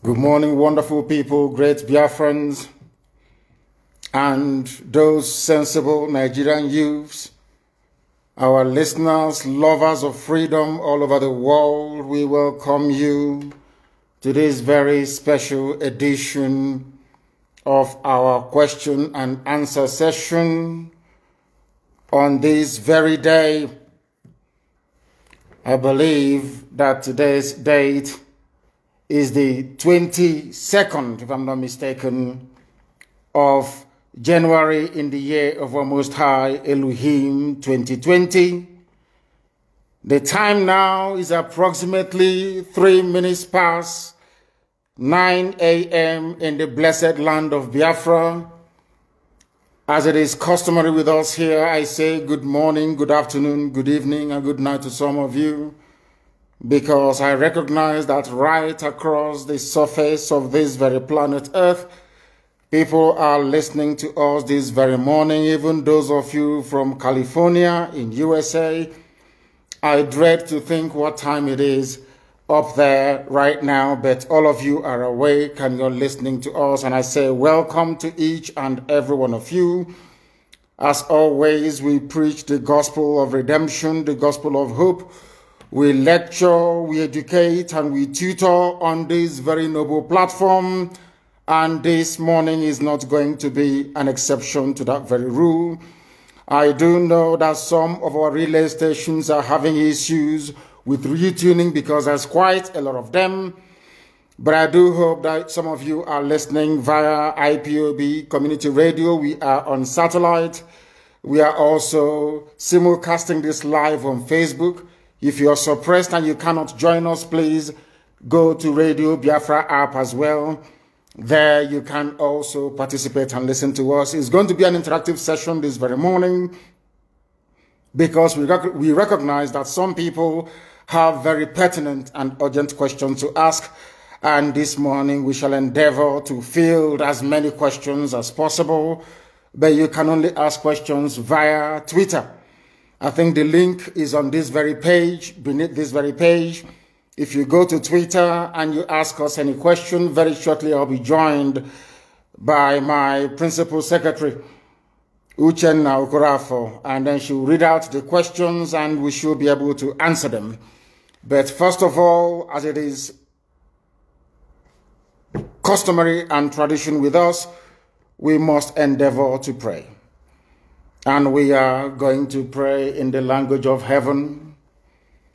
Good morning, wonderful people, great Biafrans, and those sensible Nigerian youths, our listeners, lovers of freedom all over the world. We welcome you to this very special edition of our question and answer session on this very day. I believe that today's date is the 22nd, if I'm not mistaken, of January in the year of our Most High Elohim 2020. The time now is approximately 3 minutes past 9 a.m. in the blessed land of Biafra. As it is customary with us here, I say good morning, good afternoon, good evening, and good night to some of you, because I recognize that right across the surface of this very planet Earth, people are listening to us this very morning, even those of you from California in USA. I dread to think what time it is up there right now, but all of you are awake and you're listening to us, and I say welcome to each and every one of you. As always, we preach the gospel of redemption, the gospel of hope. We lecture, we educate, and we tutor on this very noble platform. And this morning is not going to be an exception to that very rule. I do know that some of our relay stations are having issues with retuning because there's quite a lot of them. But I do hope that some of you are listening via IPOB Community Radio. We are on satellite. We are also simulcasting this live on Facebook. If you're suppressed and you cannot join us, please go to Radio Biafra app as well. There you can also participate and listen to us. It's going to be an interactive session this very morning because we recognize that some people have very pertinent and urgent questions to ask. And this morning we shall endeavor to field as many questions as possible. But you can only ask questions via Twitter. I think the link is on this very page, beneath this very page. If you go to Twitter and you ask us any question, very shortly I'll be joined by my principal secretary, Uchenna Okorafo, and then she'll read out the questions and we should be able to answer them. But first of all, as it is customary and tradition with us, we must endeavor to pray. And we are going to pray in the language of heaven,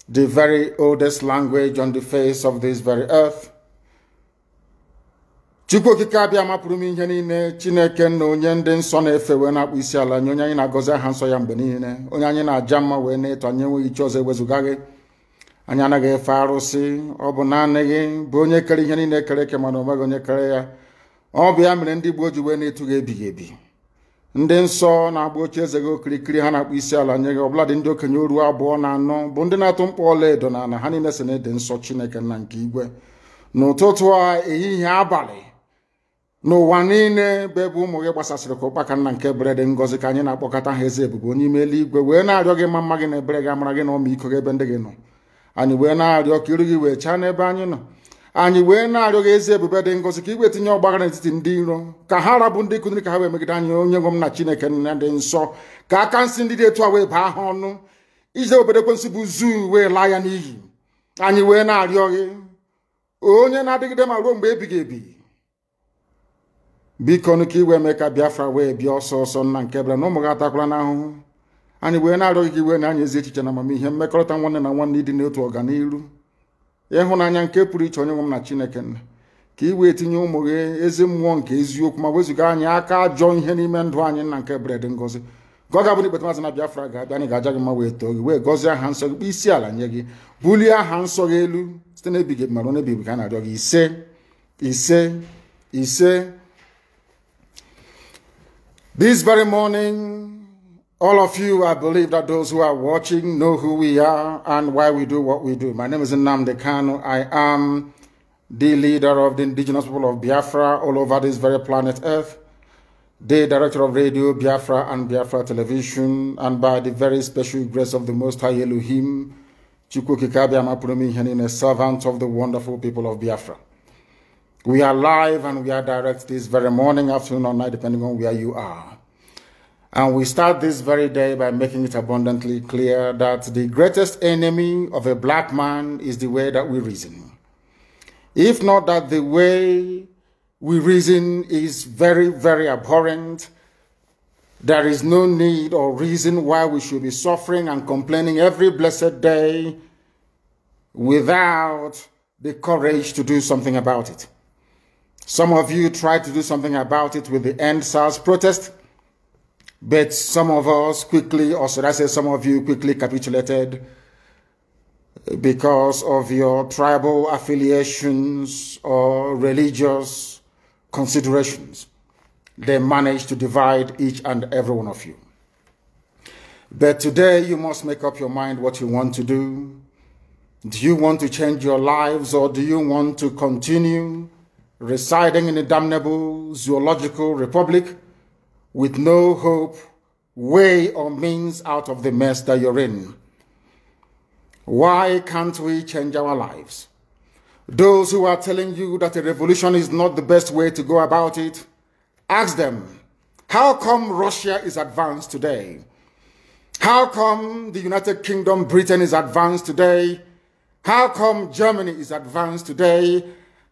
the very oldest language on the face of this very earth. Chukwu kikabia mapurumi ihe niile Chineke na onye ndị nsọ na-efe wee na-akpụ isi ala nye onye anyị na-agọzi aha nsọ ya mgbe niile, onye anyị na-aja mma wee na-eto anyị enweghị iche ọzọ ewezuga gị. Anyị anaghị efe arụsị, ọ bụ naanị gị bụ onye kere ihe niile kere eke mana onweghị onye kere ya. Ọ bụ ya mere ndị Igbo ji wee na-etu gị ebighị ebi. Ndị nsọ na-agba oche eze gị okirikiri ha na-akpụ isi ala nye gị, ọbụladị ndị okenye oru 2 na 4 bụ ndị na-atụ mkpọ ọla edo na ana ha niile si na-ede nsọ Chineke nna nke igwe. N'ụtụtụ a, ehihie, abalị, n'ụwa niile bụ ebe ụmụ gị gbasasịrị ka ụkpaka nna nke ebere dị ngọzi ka anyị na-akpọkọta ha eze ebube onye ime eluigwe wee na-arịọ gị mma gị na ebere gị amara gị na ọmịiko gị ebe ndị gị nọ. Anyị wee na-arịọ ka iru gị wee chaa n'ebe anyị nọ. Anyị wee na-arịọ gị eze ebube dị ngọzi ka igwe tinye ọgbaghara n'etiti ndị iro, ka ha rabụ ndị kụziri ka ha wee megide anyị onye nwe m na Chineke nna dị nsọ, ka aka nsị ndị dị etu a wee baa ha ọnụ, ije obodo ekwensu bụ zuu wee laa ya n'iyi. Anyị wee na-arịọ gị onye na-adịgide ma ruo mgbe ebighị ebi, biko nụ ka iwe mee ka Biafra wee bịa ọsọ ọsọ nna nke ebere na ụmụ gị atakwala n'ahụhụ. Anyị wee na-arịọ gị ka iwe na anyị ezi echiche na amamihe, mmekọrịta nwanne na nwanne ịdị n'otu ọganiru, ịhụnanya nke pụrụ iche onye nwe m na Chineke nna, ka i wee tinye ụmụ gị ezi mmụọ nke eziokwu ma wezuga anyị aka ajọ ihe n'ime ndụ anyị nna nke ebere dị ngọzi. Ka ọ ga-abụ n'ikpeta maazị na Biafra ga-abịa, anyị ga-aja gị mma wee too gị wee gọzie aha nsọ gị, kpụ isi ala nye gị, bulie aha nsọ gị elu site n'ebighị ebi ma ruo n'ebighị ebi ka a na-arịọ gị ise ise ise. This very morning, all of you, I believe that those who are watching know who we are and why we do what we do. My name is Nnamdi Kanu. I am the leader of the indigenous people of Biafra all over this very planet Earth, the director of Radio Biafra and Biafra Television, and by the very special grace of the Most High Elohim, Chukwu Kikabia Mapurumi Henine, servant of the wonderful people of Biafra. We are live and we are direct this very morning, afternoon, or night, depending on where you are. And we start this very day by making it abundantly clear that the greatest enemy of a black man is the way that we reason. If not that the way we reason is very, very abhorrent, there is no need or reason why we should be suffering and complaining every blessed day without the courage to do something about it. Some of you tried to do something about it with the End SARS protest, but some of us quickly, or should I say some of you quickly capitulated because of your tribal affiliations or religious considerations. They managed to divide each and every one of you. But today you must make up your mind what you want to do. Do you want to change your lives, or do you want to continue residing in a damnable zoological republic with no hope, way, or means out of the mess that you're in? Why can't we change our lives? Those who are telling you that a revolution is not the best way to go about it, ask them, how come Russia is advanced today? How come the United Kingdom, Britain is advanced today? How come Germany is advanced today?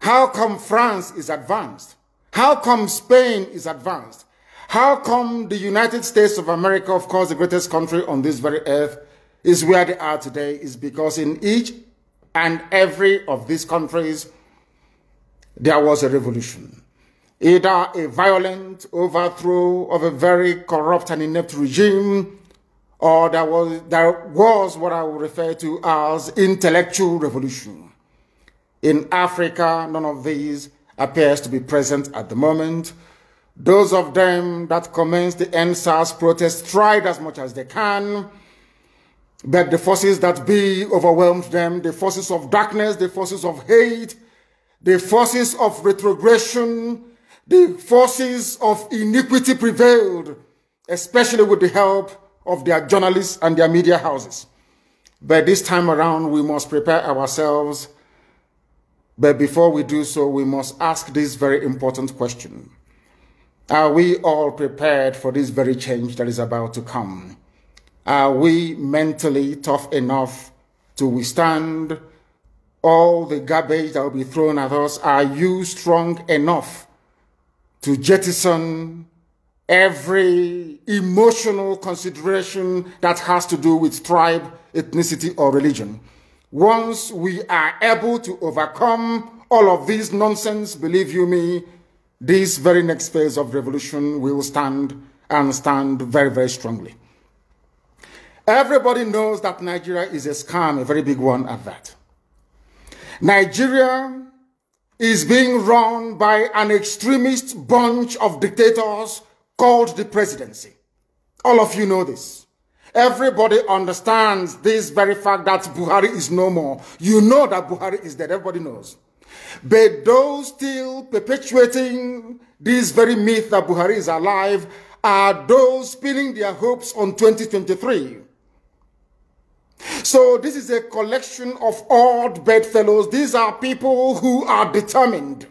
How come France is advanced? How come Spain is advanced? How come the United States of America, of course the greatest country on this very earth, is where they are today? Is because in each and every of these countries there was a revolution. Either a violent overthrow of a very corrupt and inept regime, or there was what I would refer to as intellectual revolution. In Africa, none of these appears to be present at the moment. Those of them that commenced the End SARS protest tried as much as they can, but the forces that be overwhelmed them, the forces of darkness, the forces of hate, the forces of retrogression, the forces of iniquity prevailed, especially with the help of their journalists and their media houses. But this time around, we must prepare ourselves. But before we do so, we must ask this very important question. Are we all prepared for this very change that is about to come? Are we mentally tough enough to withstand all the garbage that will be thrown at us? Are you strong enough to jettison every emotional consideration that has to do with tribe, ethnicity, or religion? Once we are able to overcome all of this nonsense, believe you me, this very next phase of revolution will stand, and stand very, very strongly. Everybody knows that Nigeria is a scam, a very big one at that. Nigeria is being run by an extremist bunch of dictators called the presidency. All of you know this. Everybody understands this very fact that Buhari is no more. You know that Buhari is dead. Everybody knows. But those still perpetuating this very myth that Buhari is alive are those pinning their hopes on 2023. So this is a collection of odd bedfellows. These are people who are determined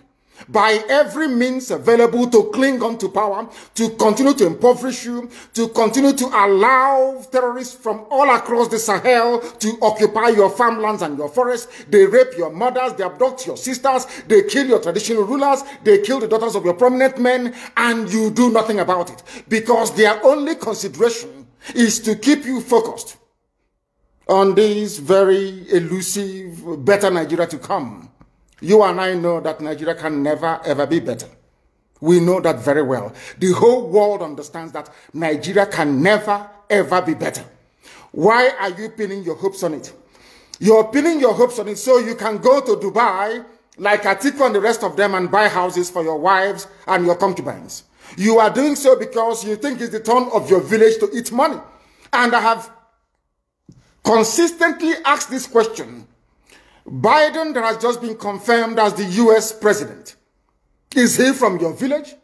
by every means available to cling on to power, to continue to impoverish you, to continue to allow terrorists from all across the Sahel to occupy your farmlands and your forests. They rape your mothers, they abduct your sisters, they kill your traditional rulers, they kill the daughters of your prominent men, and you do nothing about it. Because their only consideration is to keep you focused on this very elusive, better Nigeria to come. You and I know that Nigeria can never, ever be better. We know that very well. The whole world understands that Nigeria can never, ever be better. Why are you pinning your hopes on it? You're pinning your hopes on it so you can go to Dubai, like Atiku and the rest of them, and buy houses for your wives and your concubines. You are doing so because you think it's the turn of your village to eat money. And I have consistently asked this question. Biden, that has just been confirmed as the US president, is he from your village?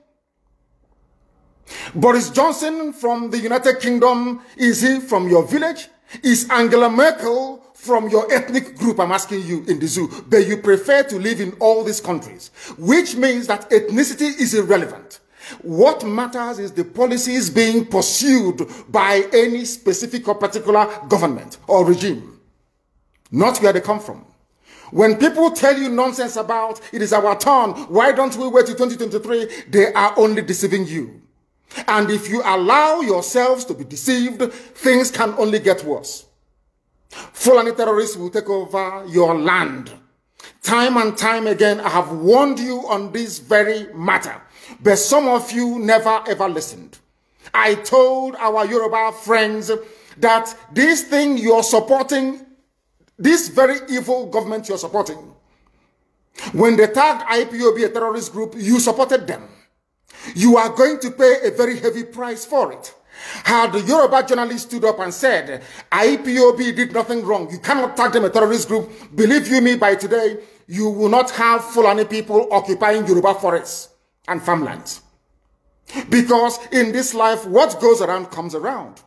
Boris Johnson from the United Kingdom, is he from your village? Is Angela Merkel from your ethnic group, I'm asking you, in the zoo, but you prefer to live in all these countries, which means that ethnicity is irrelevant. What matters is the policies being pursued by any specific or particular government or regime, not where they come from. When people tell you nonsense about it is our turn, why don't we wait till 2023, they are only deceiving you. And if you allow yourselves to be deceived, things can only get worse. Fulani terrorists will take over your land. Time and time again, I have warned you on this very matter, but some of you never ever listened. I told our Yoruba friends that this thing you're supporting, this very evil government you're supporting, when they tagged IPOB a terrorist group, you supported them. You are going to pay a very heavy price for it. Had the Yoruba journalist stood up and said, IPOB did nothing wrong, you cannot tag them a terrorist group, believe you me, by today, you will not have Fulani people occupying Yoruba forests and farmlands. Because in this life, what goes around comes around.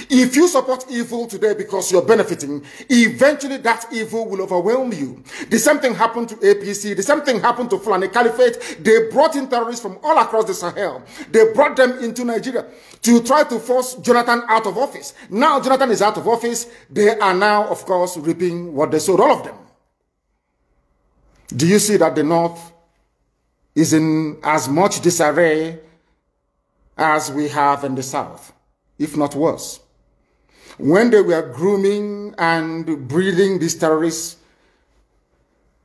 If you support evil today because you're benefiting, eventually that evil will overwhelm you. The same thing happened to APC. The same thing happened to Fulani Caliphate. They brought in terrorists from all across the Sahel. They brought them into Nigeria to try to force Jonathan out of office. Now Jonathan is out of office. They are now, of course, reaping what they sowed, all of them. Do you see that the North is in as much disarray as we have in the South, if not worse? When they were grooming and breeding these terrorists,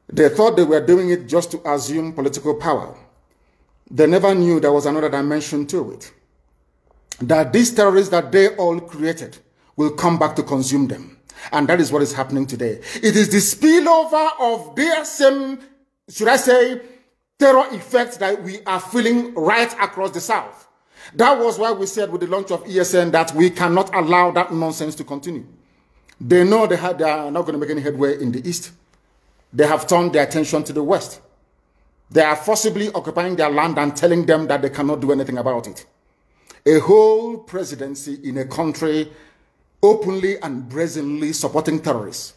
they thought they were doing it just to assume political power. They never knew there was another dimension to it. That these terrorists that they all created will come back to consume them. And that is what is happening today. It is the spillover of their same, should I say, terror effects that we are feeling right across the South. That was why we said with the launch of ESN that we cannot allow that nonsense to continue. They know they are not going to make any headway in the East. They have turned their attention to the West. They are forcibly occupying their land and telling them that they cannot do anything about it. A whole presidency in a country openly and brazenly supporting terrorists.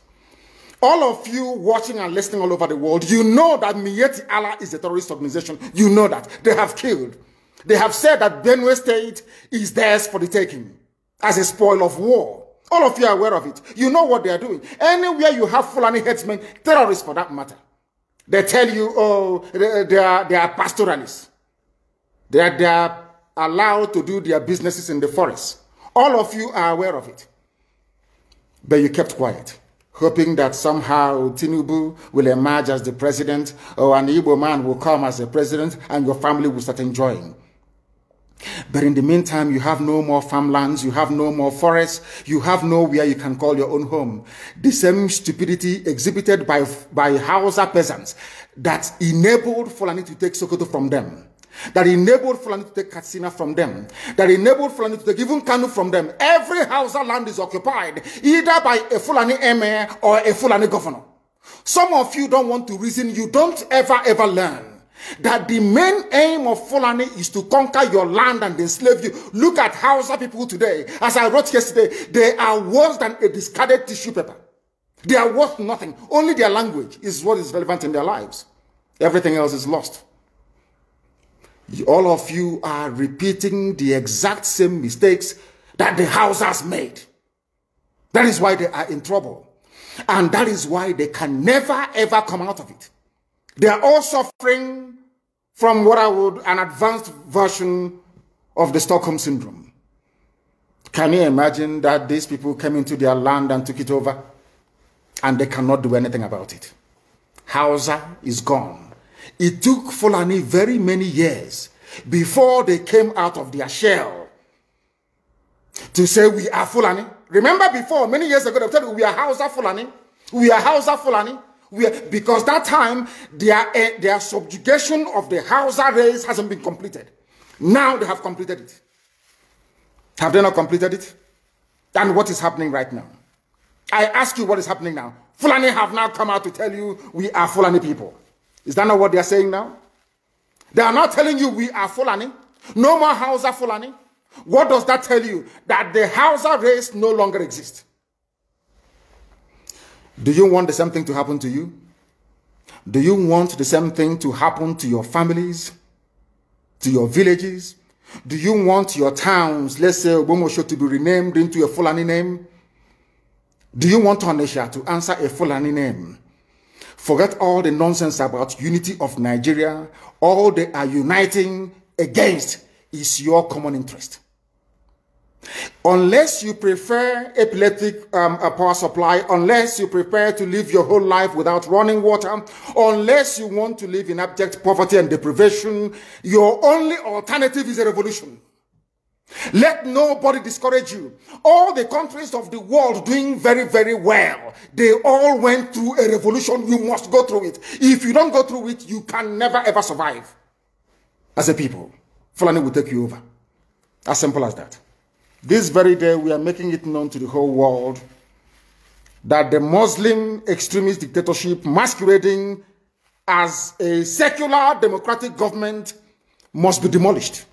All of you watching and listening all over the world, you know that Miyetti Allah is a terrorist organization. You know that. They have killed. They have said that Benue State is theirs for the taking as a spoil of war. All of you are aware of it. You know what they are doing. Anywhere you have Fulani headsmen, terrorists for that matter, they tell you, oh, they are pastoralists. They are allowed to do their businesses in the forest. All of you are aware of it. But you kept quiet, hoping that somehow Tinubu will emerge as the president, or an Igbo man will come as the president, and your family will start enjoying. But in the meantime, you have no more farmlands, you have no more forests, you have nowhere you can call your own home. The same stupidity exhibited by Hausa peasants that enabled Fulani to take Sokoto from them, that enabled Fulani to take Katsina from them, that enabled Fulani to take even Kanu from them. Every Hausa land is occupied either by a Fulani emir or a Fulani governor. Some of you don't want to reason, you don't ever learn that the main aim of Fulani is to conquer your land and enslave you. Look at Hausa people today. As I wrote yesterday, they are worse than a discarded tissue paper. They are worth nothing. Only their language is what is relevant in their lives. Everything else is lost. All of you are repeating the exact same mistakes that the Hausas made. That is why they are in trouble. And that is why they can never ever come out of it. They are all suffering from what I would, an advanced version of the Stockholm Syndrome. Can you imagine that these people came into their land and took it over and they cannot do anything about it? Hausa is gone. It took Fulani very many years before they came out of their shell to say we are Fulani. Remember before, many years ago, they told you we are Hausa Fulani. We are Hausa Fulani. Because that time, their subjugation of the Hausa race hasn't been completed. Now they have completed it. Have they not completed it? And what is happening right now? I ask you what is happening now. Fulani have now come out to tell you we are Fulani people. Is that not what they are saying now? They are not telling you we are Fulani. No more Hausa Fulani. What does that tell you? That the Hausa race no longer exists. Do you want the same thing to happen to you? Do you want the same thing to happen to your families, to your villages? Do you want your towns, let's say Obomosho, to be renamed into a Fulani name? Do you want Onisha to answer a Fulani name? Forget all the nonsense about unity of Nigeria. All they are uniting against is your common interest. Unless you prefer epileptic power supply, unless you prepare to live your whole life without running water, unless you want to live in abject poverty and deprivation, your only alternative is a revolution. Let nobody discourage you. All the countries of the world doing very, very well, they all went through a revolution. You must go through it. If you don't go through it, you can never ever survive. As a people, Fulani will take you over. As simple as that. This very day, we are making it known to the whole world that the Muslim extremist dictatorship masquerading as a secular democratic government must be demolished.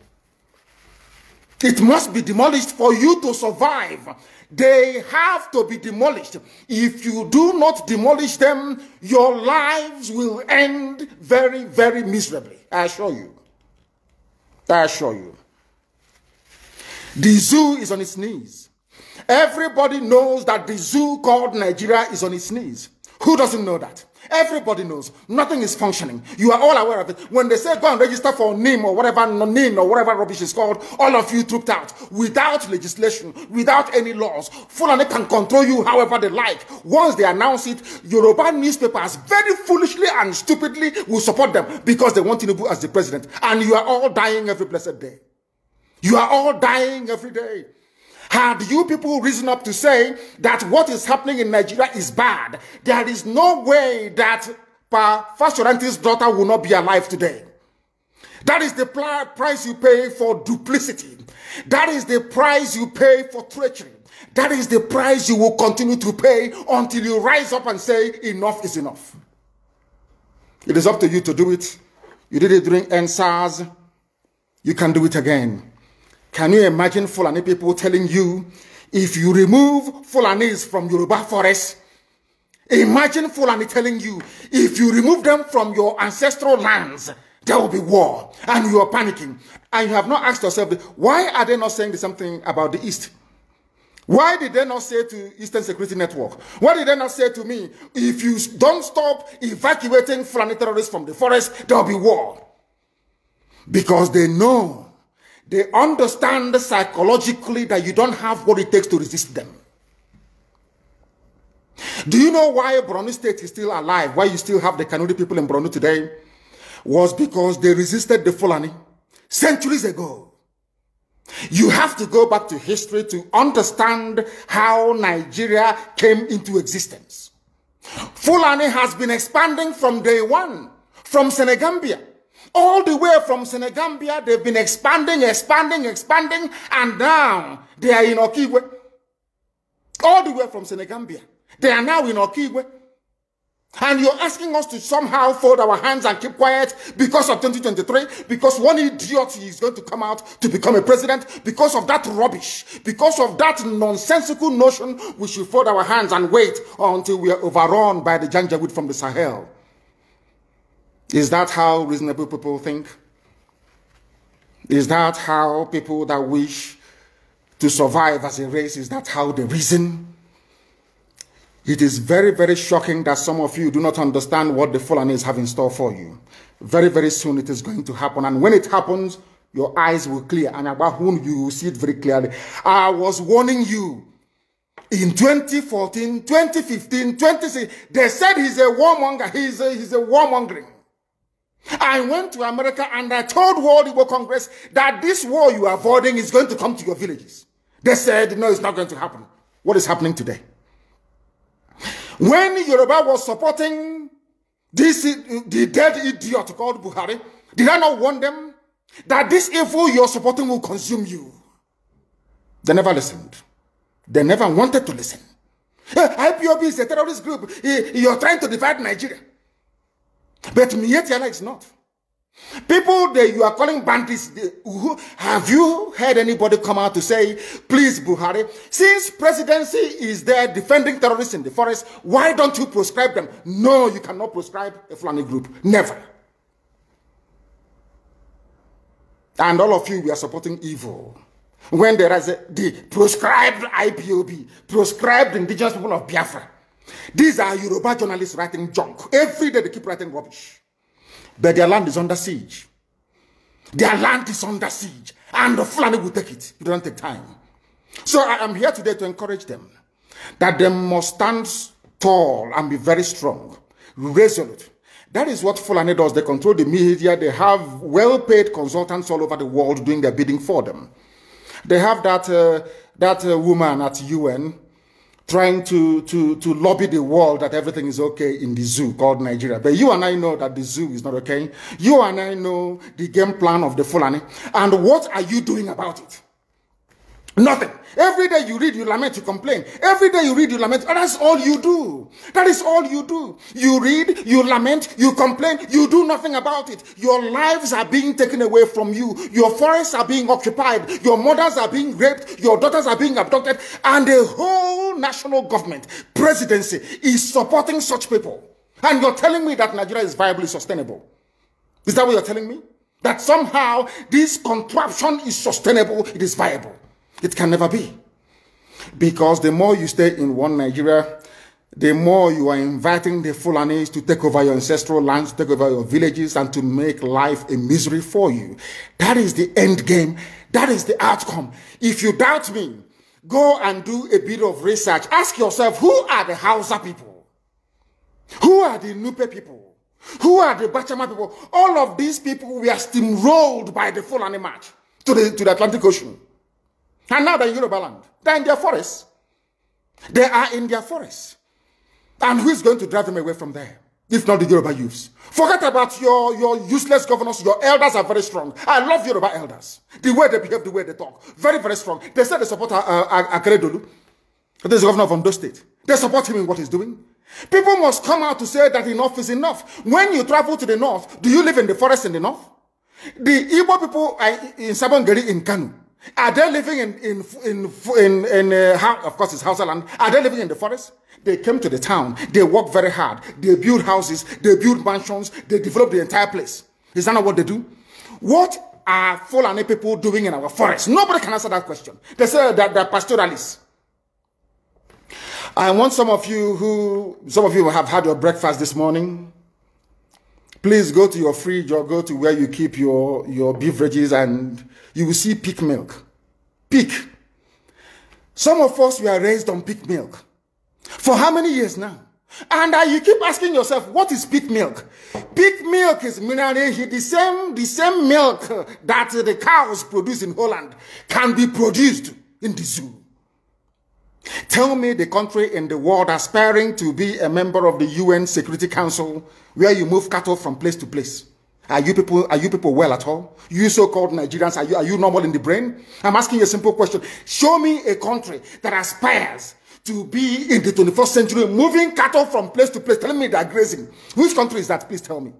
It must be demolished for you to survive. They have to be demolished. If you do not demolish them, your lives will end very, very miserably. I assure you. I assure you. The zoo is on its knees. Everybody knows that the zoo called Nigeria is on its knees. Who doesn't know that? Everybody knows. Nothing is functioning. You are all aware of it. When they say go and register for NIM or whatever, NIM or whatever rubbish is called, all of you trooped out without legislation, without any laws. Fulani can control you however they like. Once they announce it, Yoruba newspapers very foolishly and stupidly will support them because they want Tinubu as the president. And you are all dying every blessed day. You are all dying every day. Had you people risen up to say that what is happening in Nigeria is bad, there is no way that Fashoranti's daughter will not be alive today. That is the price you pay for duplicity. That is the price you pay for treachery. That is the price you will continue to pay until you rise up and say enough is enough. It is up to you to do it. You did it during NSAS. You can do it again. Can you imagine Fulani people telling you, if you remove Fulanis from Yoruba forest, imagine Fulani telling you, if you remove them from your ancestral lands, there will be war, and you are panicking. And you have not asked yourself, why are they not saying the same thing about the East? Why did they not say to Eastern Security Network? Why did they not say to me, if you don't stop evacuating Fulani terrorists from the forest, there will be war? Because they know. They understand psychologically that you don't have what it takes to resist them. Do you know why Borno State is still alive? Why you still have the Kanuri people in Borno today? Was because they resisted the Fulani centuries ago. You have to go back to history to understand how Nigeria came into existence. Fulani has been expanding from day one, from Senegambia. All the way from Senegambia, they've been expanding, and now they are in Okigwe. All the way from Senegambia. They are now in Okigwe. And you're asking us to somehow fold our hands and keep quiet because of 2023, because one idiot is going to come out to become a president, because of that rubbish, because of that nonsensical notion, we should fold our hands and wait until we are overrun by the Janjaweed from the Sahel. Is that how reasonable people think? Is that how people that wish to survive as a race, is that how they reason? It is very, very shocking that some of you do not understand what the Fulanis have in store for you. Very, very soon it is going to happen. And when it happens, your eyes will clear. And about whom you will see it very clearly. I was warning you. In 2014, 2015, 2016, they said he's a warmonger. He's a warmongering. I went to America and I told World Igbo Congress that this war you are avoiding is going to come to your villages. They said, no, it's not going to happen. What is happening today? When Yoruba was supporting the dead idiot called Buhari, did I not warn them that this evil you're supporting will consume you? They never listened. They never wanted to listen. IPOB is a terrorist group. You're trying to divide Nigeria. But Mietiala is not. People that you are calling bandits, have you heard anybody come out to say, please, Buhari, since presidency is there defending terrorists in the forest, why don't you proscribe them? No, you cannot proscribe a Fulani group. Never. And all of you, we are supporting evil. When there is the proscribed IPOB, proscribed indigenous people of Biafra. These are Yoruba journalists writing junk. Every day they keep writing rubbish. But their land is under siege. Their land is under siege. And the Fulani will take it. It doesn't take time. So I am here today to encourage them that they must stand tall and be very strong, resolute. That is what Fulani does. They control the media. They have well-paid consultants all over the world doing their bidding for them. They have that woman at UN trying to lobby the world that everything is okay in the zoo called Nigeria. But you and I know that the zoo is not okay. You and I know the game plan of the Fulani. And what are you doing about it? Nothing. Every day you read, you lament, you complain. Every day you read, you lament. And that's all you do. That is all you do. You read, you lament, you complain. You do nothing about it. Your lives are being taken away from you. Your forests are being occupied. Your mothers are being raped. Your daughters are being abducted. And the whole national government, presidency, is supporting such people. And you're telling me that Nigeria is viably sustainable. Is that what you're telling me? That somehow this contraption is sustainable, it is viable. It can never be. Because the more you stay in one Nigeria, the more you are inviting the Fulanis to take over your ancestral lands, to take over your villages, and to make life a misery for you. That is the end game. That is the outcome. If you doubt me, go and do a bit of research. Ask yourself, who are the Hausa people? Who are the Nupe people? Who are the Bachama people? All of these people were steamrolled by the Fulani march to the Atlantic Ocean. And now they're in Yoruba land. They're in their forests. They are in their forests. And who is going to drive them away from there? If not the Yoruba youths. Forget about your useless governors. Your elders are very strong. I love Yoruba elders. The way they behave, the way they talk. Very, very strong. They said they support Akeredolu. This is the governor of Ondo State. They support him in what he's doing. People must come out to say that enough is enough. When you travel to the north, do you live in the forest in the north? The Igbo people are in Sabongeri in Kanu. Are they living of course it's Hausa land, are they living in the forest? They came to the town, they work very hard, they build houses, they build mansions, they develop the entire place. Is that not what they do? What are Fulani people doing in our forest? Nobody can answer that question. They say that they're pastoralists. I want some of you have had your breakfast this morning. Please go to your fridge or go to where you keep your beverages and you will see pig milk. Pig. Some of us were raised on pig milk. For how many years now? And you keep asking yourself, what is pig milk? Pig milk is the same milk that the cows produce in Holland can be produced in the zoo. Tell me the country in the world aspiring to be a member of the UN Security Council where you move cattle from place to place. Are you people well at all? You so-called Nigerians, are you normal in the brain? I'm asking you a simple question. Show me a country that aspires to be in the 21st century moving cattle from place to place, telling me they're grazing. Which country is that? Please tell me.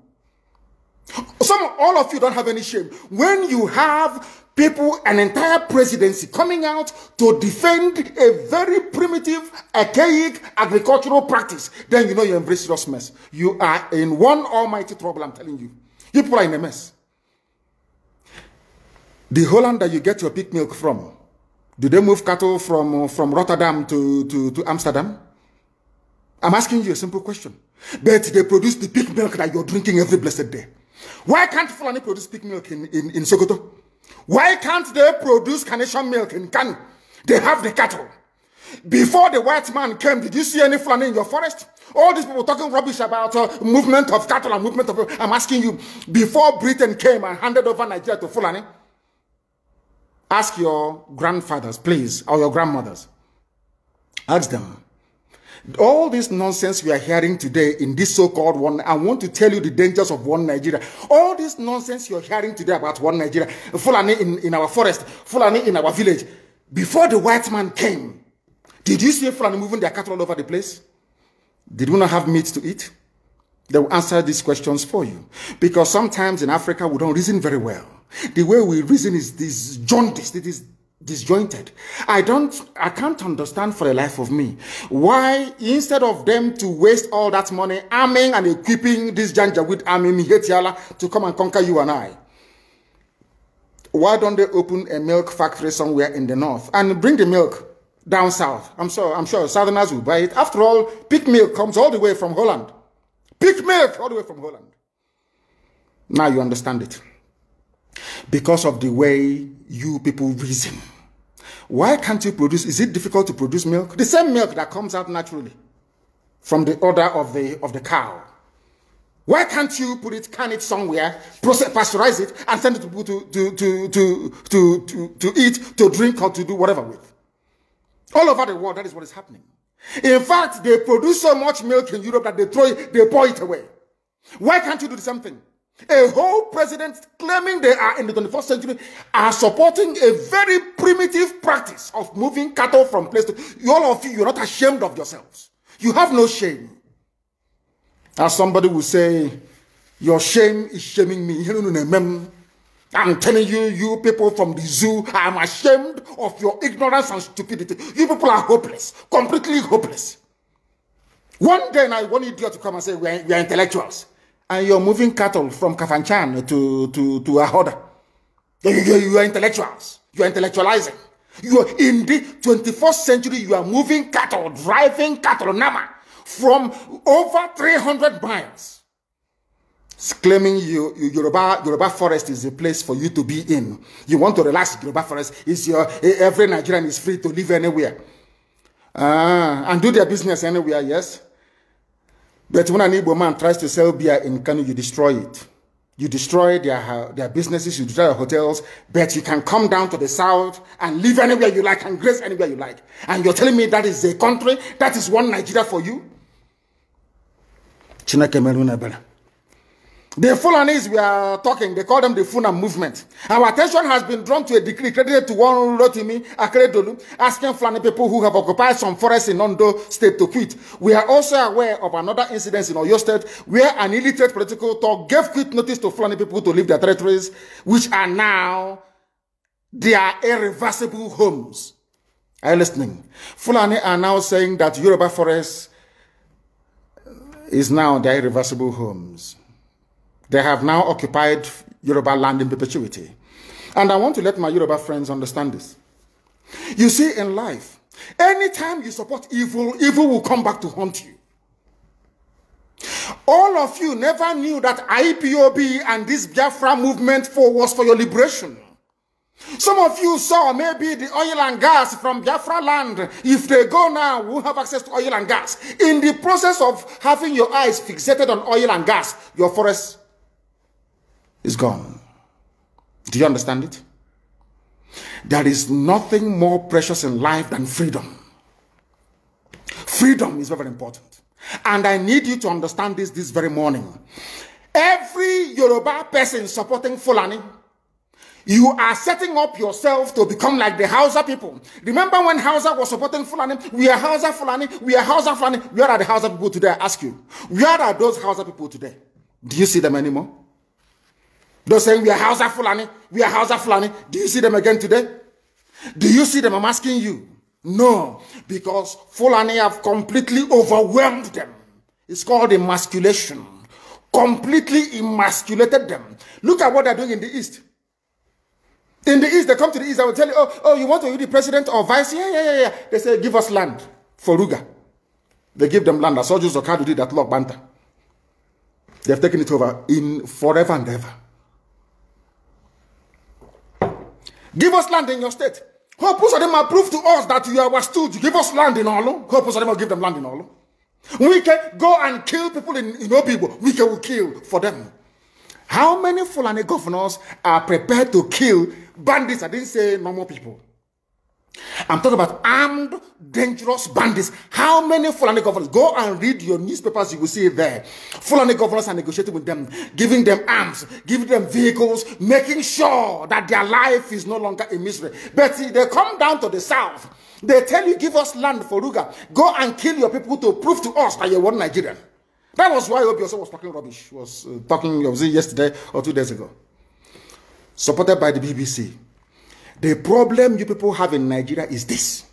All of you don't have any shame. When you have people, an entire presidency coming out to defend a very primitive, archaic agricultural practice, then you know you're in very serious mess. You are in one almighty trouble, I'm telling you. You people are in a mess. The Holland that you get your pig milk from, do they move cattle from Rotterdam to Amsterdam? I'm asking you a simple question. But they produce the pig milk that you're drinking every blessed day. Why can't Fulani produce pig milk in Sokoto? Why can't they produce carnation milk in Kanu? They have the cattle. Before the white man came, did you see any Fulani in your forest? All these people talking rubbish about movement of cattle and movement of... I'm asking you, before Britain came and handed over Nigeria to Fulani, ask your grandfathers, please, or your grandmothers. Ask them. All this nonsense we are hearing today in this so-called one, I want to tell you the dangers of one Nigeria. All this nonsense you're hearing today about one Nigeria, Fulani in our forest, Fulani in our village. Before the white man came, did you see Fulani moving their cattle all over the place? Did we not have meat to eat? They will answer these questions for you. Because sometimes in Africa, we don't reason very well. The way we reason is disjointed. It is disjointed. I can't understand for the life of me why, instead of them to waste all that money arming and equipping this Janjaweed army Mihetiala to come and conquer you and I, why don't they open a milk factory somewhere in the north and bring the milk down south? I'm sure Southerners will buy it. After all, pig milk comes all the way from Holland. Pig milk all the way from Holland. Now you understand it. Because of the way you people reason. Why can't you produce? Is it difficult to produce milk? The same milk that comes out naturally from the udder of the cow. Why can't you can it somewhere, pasteurize it, and send it to people to eat, to drink, or to do whatever with? All over the world, that is what is happening. In fact, they produce so much milk in Europe that they pour it away. Why can't you do the same thing? A whole president claiming they are in the 21st century are supporting a very primitive practice of moving cattle from place to... All of you, you're not ashamed of yourselves. You have no shame. As somebody will say, your shame is shaming me. I'm telling you, you people from the zoo, I'm ashamed of your ignorance and stupidity. You people are hopeless, completely hopeless. One day I want idiot to come and say, we are intellectuals. And you're moving cattle from Kafanchan to Ahoda. You are intellectuals. You are intellectualizing. You are in the 21st century, you are moving cattle, driving cattle, Nama, from over 300 miles. It's claiming Yoruba forest is a place for you to be in. You want to relax, Yoruba forest is every Nigerian is free to live anywhere. And do their business anywhere, yes. But when an Igbo man tries to sell beer in Kanu, you destroy it. You destroy their businesses, you destroy their hotels, but you can come down to the south and live anywhere you like and grace anywhere you like. And you're telling me that is a country, that is one Nigeria for you? The Fulanis we are talking, they call them the Funam movement. Our attention has been drawn to a decree credited to one Rotimi Akredolu, asking Fulani people who have occupied some forests in Ondo State to quit. We are also aware of another incident in Oyo State where an illiterate political talk gave quit notice to Fulani people to leave their territories, which are now their irreversible homes. Are you listening? Fulani are now saying that Yoruba forest is now their irreversible homes. They have now occupied Yoruba land in perpetuity. And I want to let my Yoruba friends understand this. You see, in life, anytime you support evil, evil will come back to haunt you. All of you never knew that IPOB and this Biafra movement was for your liberation. Some of you saw maybe the oil and gas from Biafra land. If they go now, we'll have access to oil and gas. In the process of having your eyes fixated on oil and gas, your forest is gone. Do you understand it? There is nothing more precious in life than freedom. Freedom is very important. And I need you to understand this very morning. Every Yoruba person supporting Fulani, you are setting up yourself to become like the Hausa people. Remember when Hausa was supporting Fulani? We are Hausa Fulani, we are Hausa Fulani. Where are the Hausa people today? I ask you. Where are those Hausa people today? Do you see them anymore? Those saying we are Hausa Fulani, we are Hausa Fulani. Do you see them again today? Do you see them? I'm asking you. No, because Fulani have completely overwhelmed them. It's called emasculation. Completely emasculated them. Look at what they're doing in the East. In the East, they come to the East, I will tell you, oh, you want to be the president or vice? Yeah. They say, give us land for Ruga. They give them land. As Ojo Zokadu did that Lok Banta. They have taken it over in forever and ever. Give us land in your state. Hope Usadema prove to us that you are stood. Give us land in Olo. Hope Usadema give them land in Olo. We can go and kill people in OBI-IGBO. We can kill for them. How many Fulani governors are prepared to kill bandits? I didn't say normal people. I'm talking about armed, dangerous bandits. How many Fulani governors? Go and read your newspapers, you will see it there. Fulani governors are negotiating with them, giving them arms, giving them vehicles, making sure that their life is no longer a misery. But see, they come down to the south. They tell you, give us land for Ruga. Go and kill your people to prove to us that you're one Nigerian. That was why OBI was talking rubbish. Was talking, was it yesterday or 2 days ago? Supported by the BBC. The problem you people have in Nigeria is this.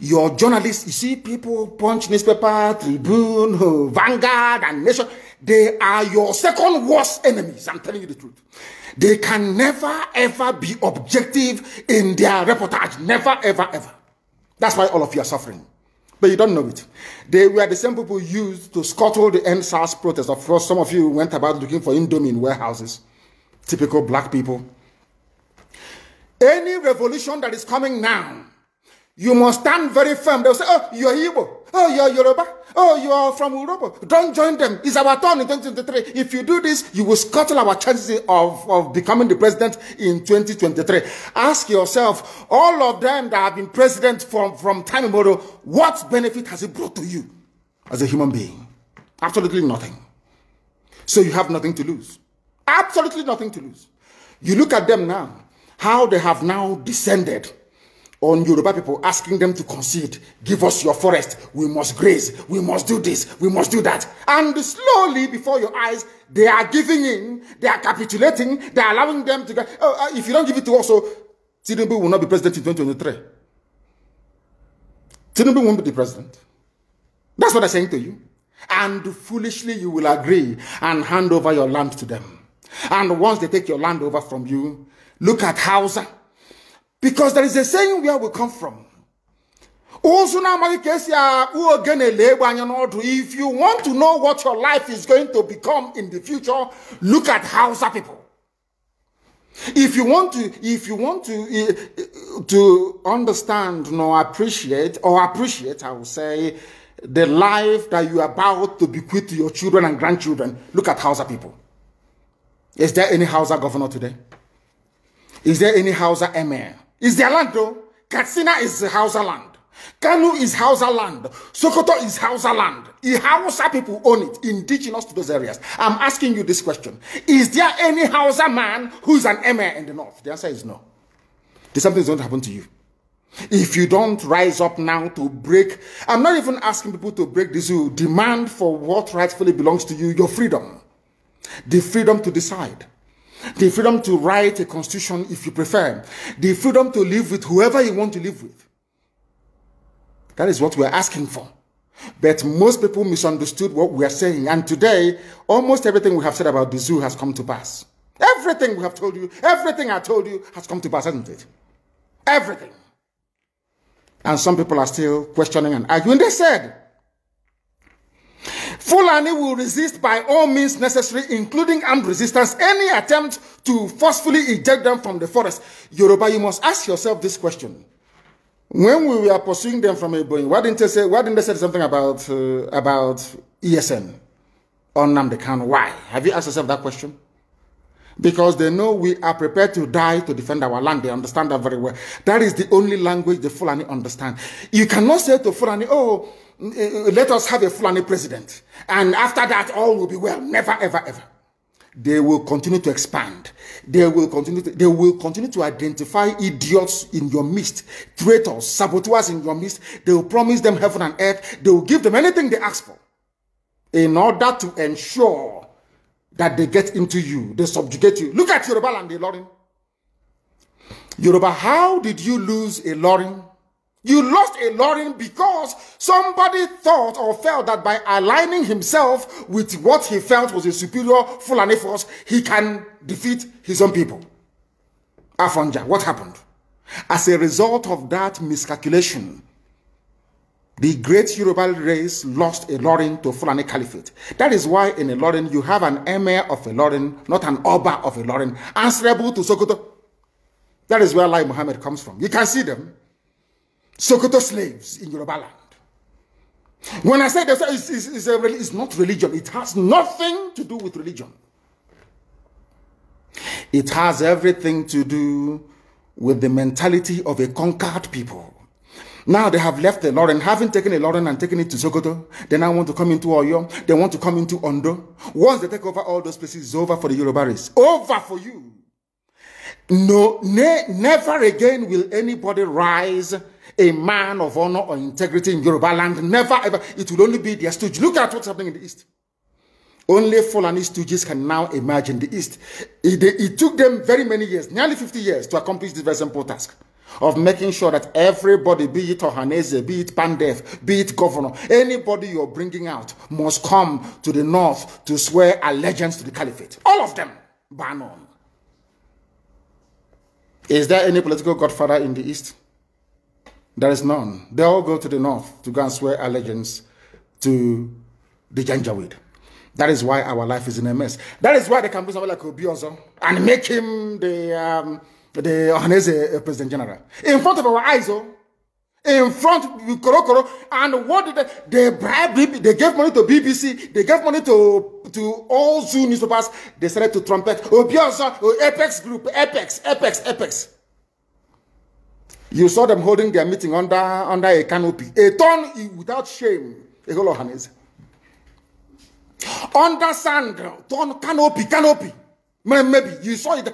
Your journalists, you see people, Punch newspaper, Tribune, Vanguard, and Nation, they are your second worst enemies. I'm telling you the truth. They can never, ever be objective in their reportage. Never, ever, ever. That's why all of you are suffering. But you don't know it. They were the same people used to scuttle the NSAS protest. Of course, some of you went about looking for Indomie in warehouses. Typical black people. Any revolution that is coming now, you must stand very firm. They'll say, oh, you're Igbo. Oh, you're Yoruba. Oh, you are from Yoruba. Don't join them. It's our turn in 2023. If you do this, you will scuttle our chances of becoming the president in 2023. Ask yourself, all of them that have been president from time immemorial, what benefit has it brought to you as a human being? Absolutely nothing. So you have nothing to lose. Absolutely nothing to lose. You look at them now, how they have now descended on Yoruba people, asking them to concede, give us your forest, we must graze, we must do this, we must do that. And slowly, before your eyes, they are giving in, they are capitulating, they are allowing them to go, oh, if you don't give it to us, so Tinubu will not be president in 2023. Tinubu won't be the president. That's what I'm saying to you. And foolishly, you will agree and hand over your land to them. And once they take your land over from you, look at Hausa. Because there is a saying where we come from. If you want to know what your life is going to become in the future, look at Hausa people. If you want to understand, appreciate, I will say, the life that you are about to bequeath to your children and grandchildren, look at Hausa people. Is there any Hausa governor today? Is there any Hausa emir? Is their land though? Katsina is Hausa land. Kanu is Hausa land. Sokoto is Hausa land. The Hausa people own it, indigenous to those areas. I'm asking you this question. Is there any Hausa man who's an emir in the north? The answer is no. Something's going to happen to you. If you don't rise up now to break, I'm not even asking people to break this, you demand for what rightfully belongs to you, your freedom. The freedom to decide. The freedom to write a constitution if you prefer. The freedom to live with whoever you want to live with. That is what we're asking for. But most people misunderstood what we are saying. And today, almost everything we have said about the zoo has come to pass. Everything we have told you, everything I told you has come to pass, hasn't it? Everything. And some people are still questioning and arguing. They said, Fulani will resist by all means necessary, including armed resistance, any attempt to forcefully eject them from the forest. Yoruba, you must ask yourself this question. When we were pursuing them from Ebonyi, why didn't they say something about ESN on Nnamdi Kanu? Why? Have you asked yourself that question? Because they know we are prepared to die to defend our land. They understand that very well. That is the only language the Fulani understand. You cannot say to Fulani, oh, let us have a Fulani president. And after that, all will be well. Never, ever, ever. They will continue to expand. They will continue to identify idiots in your midst, traitors, saboteurs in your midst. They will promise them heaven and earth. They will give them anything they ask for in order to ensure that they get into you, they subjugate you. Look at Yoruba land, Ilorin. Yoruba, how did you lose Ilorin? You lost Ilorin because somebody thought or felt that by aligning himself with what he felt was a superior Fulani force, he can defeat his own people. Afonja, what happened? As a result of that miscalculation, the great Yoruba race lost Ilorin to Fulani Caliphate. That is why in Ilorin you have an emir of Ilorin, not an Oba of Ilorin, answerable to Sokoto. That is where Lai Muhammad comes from. You can see them. Sokoto slaves in Yoruba land. When I say that, it's not religion. It has nothing to do with religion. It has everything to do with the mentality of a conquered people. Now they have left Ilorin, having taken Ilorin and taken it to Sokoto. They now want to come into Oyo. They want to come into Ondo. Once they take over all those places, it's over for the Yoruba race. Over for you. No, never again will anybody rise a man of honor or integrity in Yoruba land. Never ever. It will only be their stooge. Look at what's happening in the East. Only Fulani stooges can now emerge in the East. It took them very many years, nearly 50 years, to accomplish this very simple task of making sure that everybody, be it Ohaneze, be it Pandef, be it governor, anybody you're bringing out must come to the north to swear allegiance to the caliphate. All of them, bar none. Is there any political godfather in the East? There is none. They all go to the north to go and swear allegiance to the Janjaweed. That is why our life is in a mess. That is why they can bring somebody like Obiozo and make him the Ohaneze President General. In front of our eyes, in front of Korokoro. And what did they bribe? They gave money to BBC. They gave money to all Zoo newspapers. They started to trumpet Obiozo, Apex Group, Apex. You saw them holding their meeting under a canopy. A ton without shame. A whole Ohaneze. Under sand, ton canopy. Maybe you saw it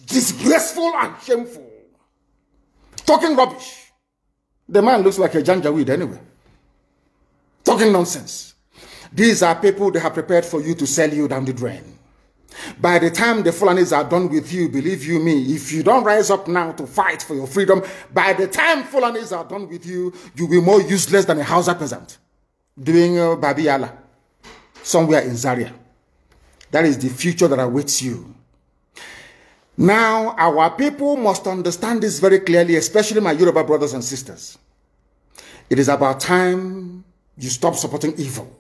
disgraceful and shameful. Talking rubbish. The man looks like a Janjaweed anyway. Talking nonsense. These are people they have prepared for you to sell you down the drain. By the time the Fulanis are done with you, believe you me, if you don't rise up now to fight for your freedom, by the time Fulanis are done with you, you'll be more useless than a Hausa peasant doing Babiala somewhere in Zaria. That is the future that awaits you. Now, our people must understand this very clearly, especially my Yoruba brothers and sisters. It is about time you stop supporting evil.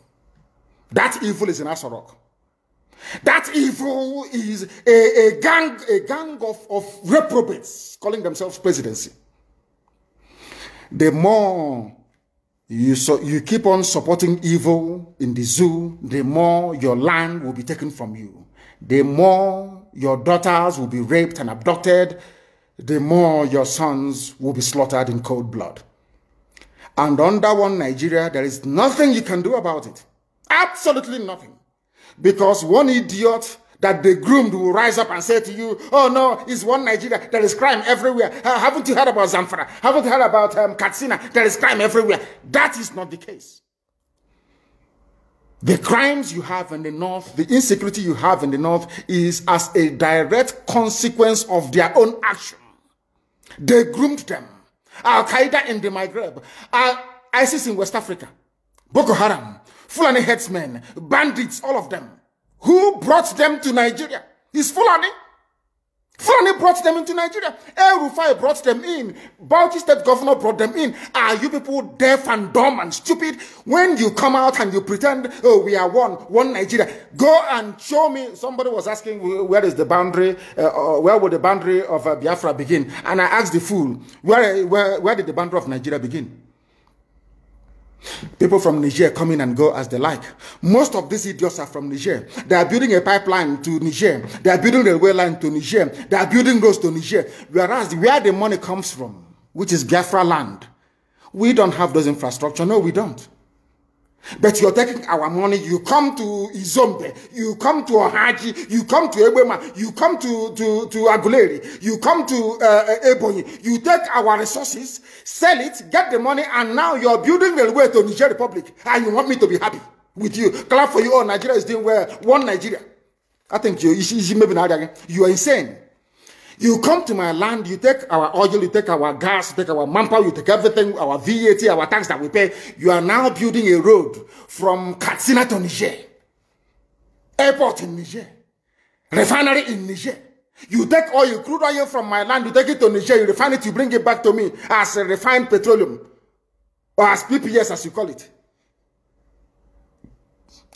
That evil is in Asorok. That evil is a gang of reprobates calling themselves presidency. The more you keep on supporting evil in the zoo, the more your land will be taken from you. The more your daughters will be raped and abducted, the more your sons will be slaughtered in cold blood. And under one Nigeria, there is nothing you can do about it. Absolutely nothing. Because one idiot that they groomed will rise up and say to you, oh no, it's one Nigeria, there is crime everywhere. Haven't you heard about Zamfara? Haven't you heard about Katsina? There is crime everywhere. That is not the case. The crimes you have in the north, the insecurity you have in the north is as a direct consequence of their own action. They groomed them. Al-Qaeda in the Maghreb, ISIS in West Africa, Boko Haram, Fulani headsmen, bandits, all of them. Who brought them to Nigeria? It's Fulani. Fulani brought them into Nigeria. El Rufai brought them in. Bauchi State Governor brought them in. Are you people deaf and dumb and stupid? When you come out and you pretend, oh, we are one Nigeria, go and show me. Somebody was asking, where is the boundary, where would the boundary of Biafra begin? And I asked the fool, where did the boundary of Nigeria begin? People from Niger come in and go as they like. Most of these idiots are from Niger. They are building a pipeline to Niger. They are building a railway line to Niger. They are building roads to Niger. Whereas where the money comes from, which is Biafra land, we don't have those infrastructure. No, we don't. But you're taking our money. You come to Izombe, you come to Ohaji, you come to Ebema, you come to Aguleri, you come to Ebonyi. You take our resources, sell it, get the money, and now you're building the way to Niger Republic. And you want me to be happy with you. Clap for you. Oh, Nigeria is doing well. One Nigeria. I think you are insane. You come to my land, you take our oil, you take our gas, you take our manpower, you take everything, our VAT, our tax that we pay. You are now building a road from Katsina to Niger. Airport in Niger. Refinery in Niger. You take oil, crude oil from my land, you take it to Niger, you refine it, you bring it back to me as a refined petroleum. Or as PPS as you call it.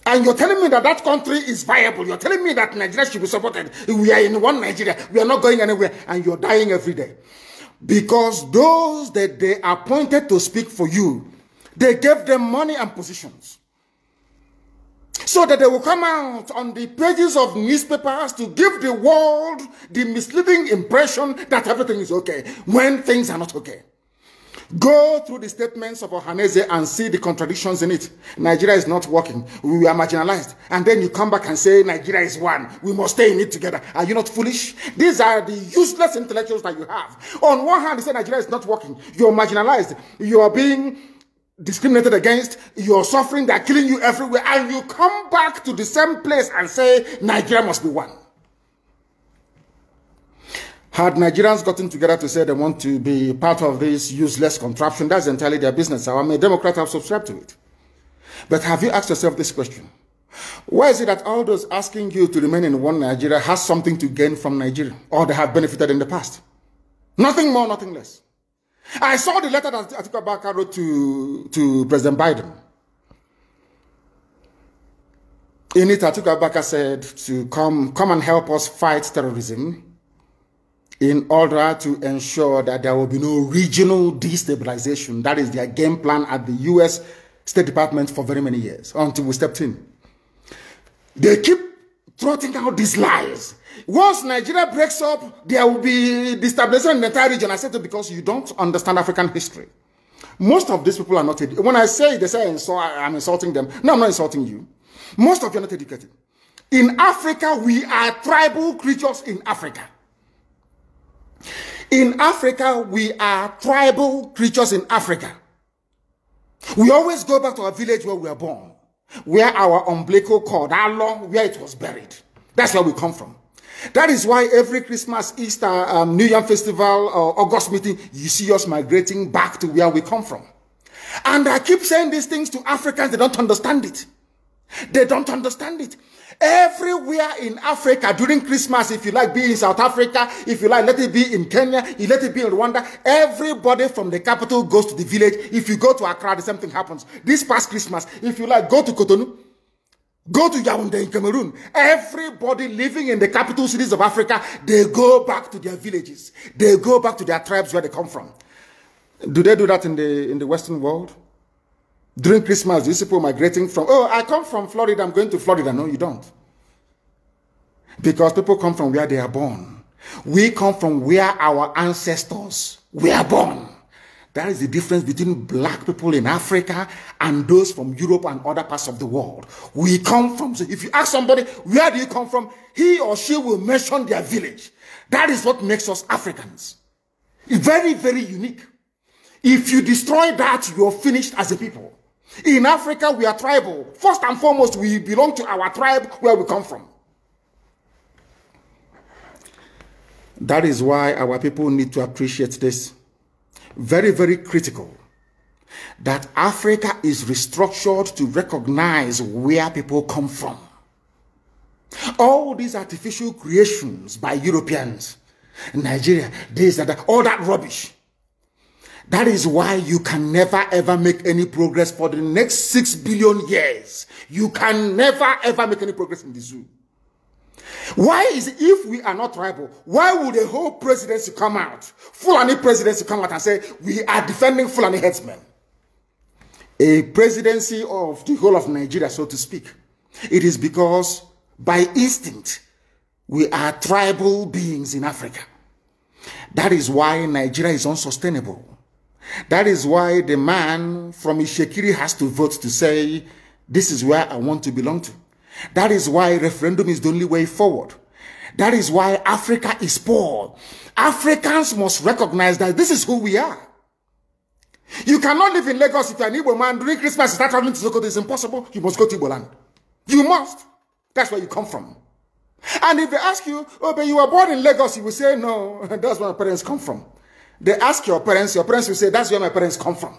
And you're telling me that that country is viable. You're telling me that Nigeria should be supported. We are in one Nigeria. We are not going anywhere. And you're dying every day. Because those that they appointed to speak for you, they gave them money and positions. So that they will come out on the pages of newspapers to give the world the misleading impression that everything is okay, when things are not okay. Go through the statements of Ohaneze and see the contradictions in it. Nigeria is not working. We are marginalized. And then you come back and say Nigeria is one. We must stay in it together. Are you not foolish? These are the useless intellectuals that you have. On one hand, you say Nigeria is not working. You're marginalized. You are being discriminated against, you're suffering, they're killing you everywhere, and you come back to the same place and say, Nigeria must be one. Had Nigerians gotten together to say they want to be part of this useless contraption, that's entirely their business. I'm a Democrat, I've subscribed to it. But have you asked yourself this question? Why is it that all those asking you to remain in one Nigeria has something to gain from Nigeria, or they have benefited in the past? Nothing more, nothing less. I saw the letter that Atiku Abubakar wrote to President Biden. In it, Atiku Abubakar said to come and help us fight terrorism, in order to ensure that there will be no regional destabilization. That is their game plan at the U.S. State Department for very many years, until we stepped in. They keep trotting out these lies. Once Nigeria breaks up, there will be destabilization in the entire region. I said it because you don't understand African history. Most of these people are not educated. When I say, they say I'm insulting them. No, I'm not insulting you. Most of you are not educated. In Africa, we are tribal creatures in Africa. In Africa, we are tribal creatures in Africa. We always go back to our village where we were born, where our umbilical cord, how long, where it was buried. That's where we come from. That is why every Christmas, Easter, New Year festival, or August meeting, you see us migrating back to where we come from. And I keep saying these things to Africans, they don't understand it. They don't understand it. Everywhere in Africa during Christmas, if you like, be in South Africa, if you like, let it be in Kenya, you let it be in Rwanda, everybody from the capital goes to the village. If you go to Accra, the same thing happens. This past Christmas, if you like, go to Cotonou, go to Yaoundé in Cameroon. Everybody living in the capital cities of Africa, they go back to their villages. They go back to their tribes where they come from. Do they do that in the Western world? During Christmas, these people migrating from, oh, I come from Florida, I'm going to Florida. No, you don't. Because people come from where they are born. We come from where our ancestors were born. That is the difference between black people in Africa and those from Europe and other parts of the world. We come from, so if you ask somebody, where do you come from? He or she will mention their village. That is what makes us Africans. Very, very unique. If you destroy that, you're finished as a people. In Africa, we are tribal. First and foremost, we belong to our tribe where we come from. That is why our people need to appreciate this. Very, very critical. That Africa is restructured to recognize where people come from. All these artificial creations by Europeans, Nigeria, this and that, all that rubbish. That is why you can never ever make any progress for the next 6 billion years. You can never ever make any progress in the zoo. Why is it, if we are not tribal, why would the whole presidency come out, Fulani presidency come out and say, we are defending Fulani headsmen? A presidency of the whole of Nigeria, so to speak. It is because by instinct, we are tribal beings in Africa. That is why Nigeria is unsustainable. That is why the man from Ishekiri has to vote to say, this is where I want to belong to. That is why referendum is the only way forward. That is why Africa is poor. Africans must recognize that this is who we are. You cannot live in Lagos if you're an Igbo man. During Christmas, you start traveling to Sokoto. It's impossible. You must go to Igbo land. You must. That's where you come from. And if they ask you, oh, but you were born in Lagos, you will say, no, that's where my parents come from. They ask your parents will say, that's where my parents come from.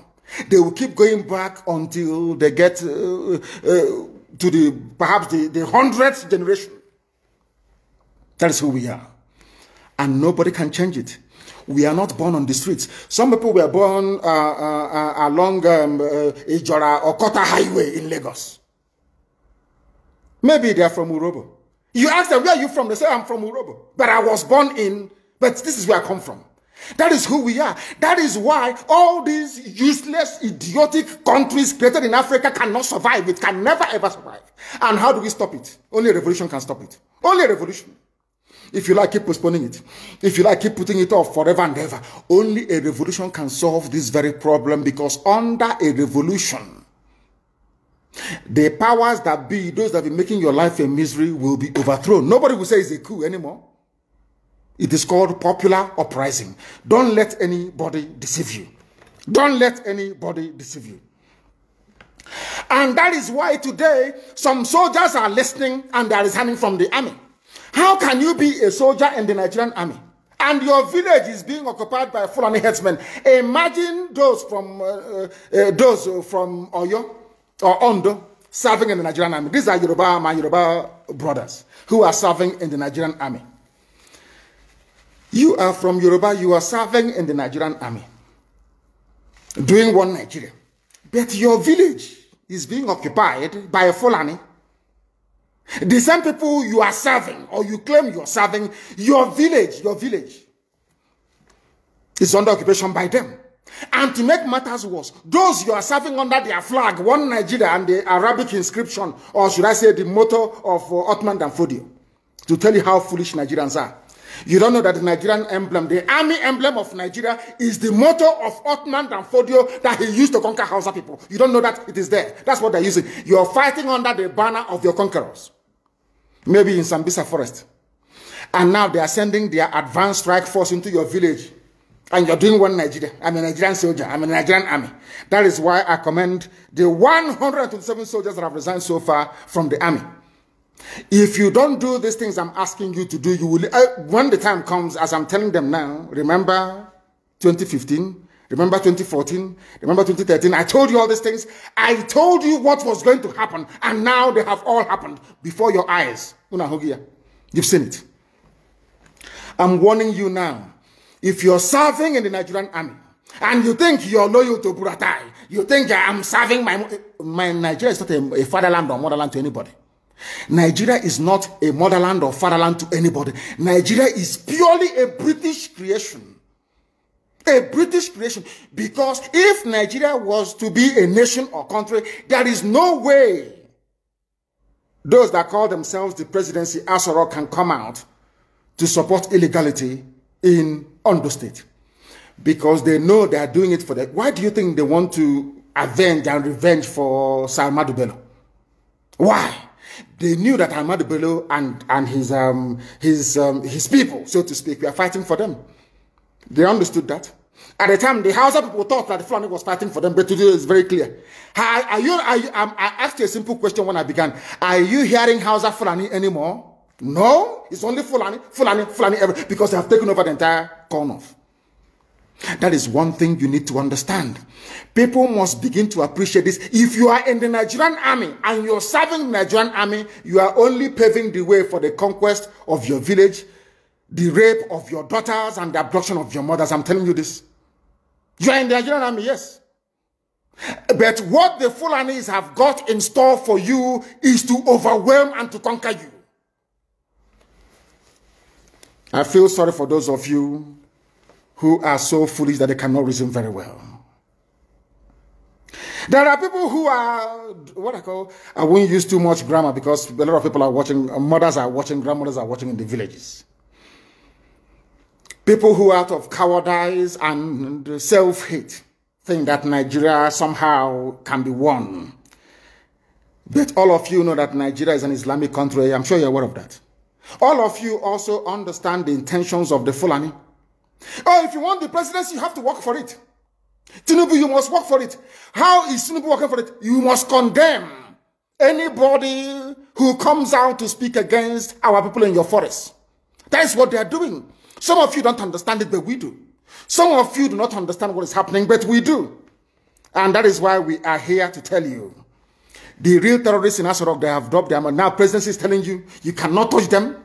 They will keep going back until they get to perhaps the 100th generation. That is who we are. And nobody can change it. We are not born on the streets. Some people were born along Ijora or Kota Highway in Lagos. Maybe they are from Urobo. You ask them, where are you from? They say, I'm from Urobo. But I was born in, but this is where I come from. That is who we are. That is why all these useless, idiotic countries created in Africa cannot survive. It can never ever survive. And how do we stop it? Only a revolution can stop it. Only a revolution. If you like, keep postponing it. If you like, keep putting it off forever and ever. Only a revolution can solve this very problem, because under a revolution, the powers that be, those that be making your life a misery, will be overthrown. Nobody will say it's a coup anymore. It is called popular uprising. Don't let anybody deceive you. Don't let anybody deceive you. And that is why today some soldiers are listening and they are resigning from the army. How can you be a soldier in the Nigerian army and your village is being occupied by Fulani headsmen? Imagine those from Oyo or Ondo serving in the Nigerian army. These are my Yoruba brothers who are serving in the Nigerian army. You are from Yoruba, you are serving in the Nigerian army, doing one Nigeria. But your village is being occupied by a Fulani. The same people you are serving, or you claim you are serving, your village is under occupation by them. And to make matters worse, those you are serving under their flag, one Nigeria, and the Arabic inscription, or should I say the motto of Ottoman Danfodio, to tell you how foolish Nigerians are. You don't know that the Nigerian emblem, the army emblem of Nigeria, is the motto of Ottoman Danfodio that he used to conquer Hausa people. You don't know that it is there. That's what they're using. You are fighting under the banner of your conquerors. Maybe in Sambisa forest. And now they are sending their advanced strike force into your village. And you're doing one Nigeria. I'm a Nigerian soldier. I'm a Nigerian army. That is why I commend the 127 soldiers that have resigned so far from the army. If you don't do these things I'm asking you to do, you will, when the time comes, as I'm telling them now, remember 2015, remember 2014, remember 2013, I told you all these things. I told you what was going to happen, and now they have all happened before your eyes. You've seen it. I'm warning you now. If you're serving in the Nigerian army, and you think you're loyal to Buratai, you think I'm serving my Nigeria is not a fatherland or motherland to anybody. Nigeria is not a motherland or fatherland to anybody. Nigeria is purely a British creation. A British creation. Because if Nigeria was to be a nation or country, there is no way those that call themselves the presidency Asoro can come out to support illegality in Ondo State. Because they know they are doing it for that. Why do you think they want to avenge and revenge for Sir Ahmadu Bello? Why? They knew that Ahmadu Bello and his people, so to speak, were fighting for them. They understood that. At the time, the Hausa people thought that the Fulani was fighting for them, but today it's very clear. I asked you a simple question when I began. Are you hearing Hausa Fulani anymore? No, it's only Fulani, because they have taken over the entire corn-off. That is one thing you need to understand. People must begin to appreciate this. If you are in the Nigerian army and you're serving the Nigerian army, you are only paving the way for the conquest of your village, the rape of your daughters, and the abduction of your mothers. I'm telling you this. You are in the Nigerian army, yes. But what the Fulanis have got in store for you is to overwhelm and to conquer you. I feel sorry for those of you who are so foolish that they cannot reason very well. There are people who are, what I call, I won't use too much grammar because a lot of people are watching, mothers are watching, grandmothers are watching in the villages. People who out of cowardice and self-hate think that Nigeria somehow can be won. But all of you know that Nigeria is an Islamic country. I'm sure you're aware of that. All of you also understand the intentions of the Fulani. Oh, if you want the presidency, you have to work for it. Tinubu, you must work for it. How is Tinubu working for it? You must condemn anybody who comes out to speak against our people in your forest. That is what they are doing. Some of you don't understand it, but we do. Some of you do not understand what is happening, but we do. And that is why we are here to tell you. The real terrorists in Asarok, they have dropped them. And now presidency is telling you, you cannot touch them.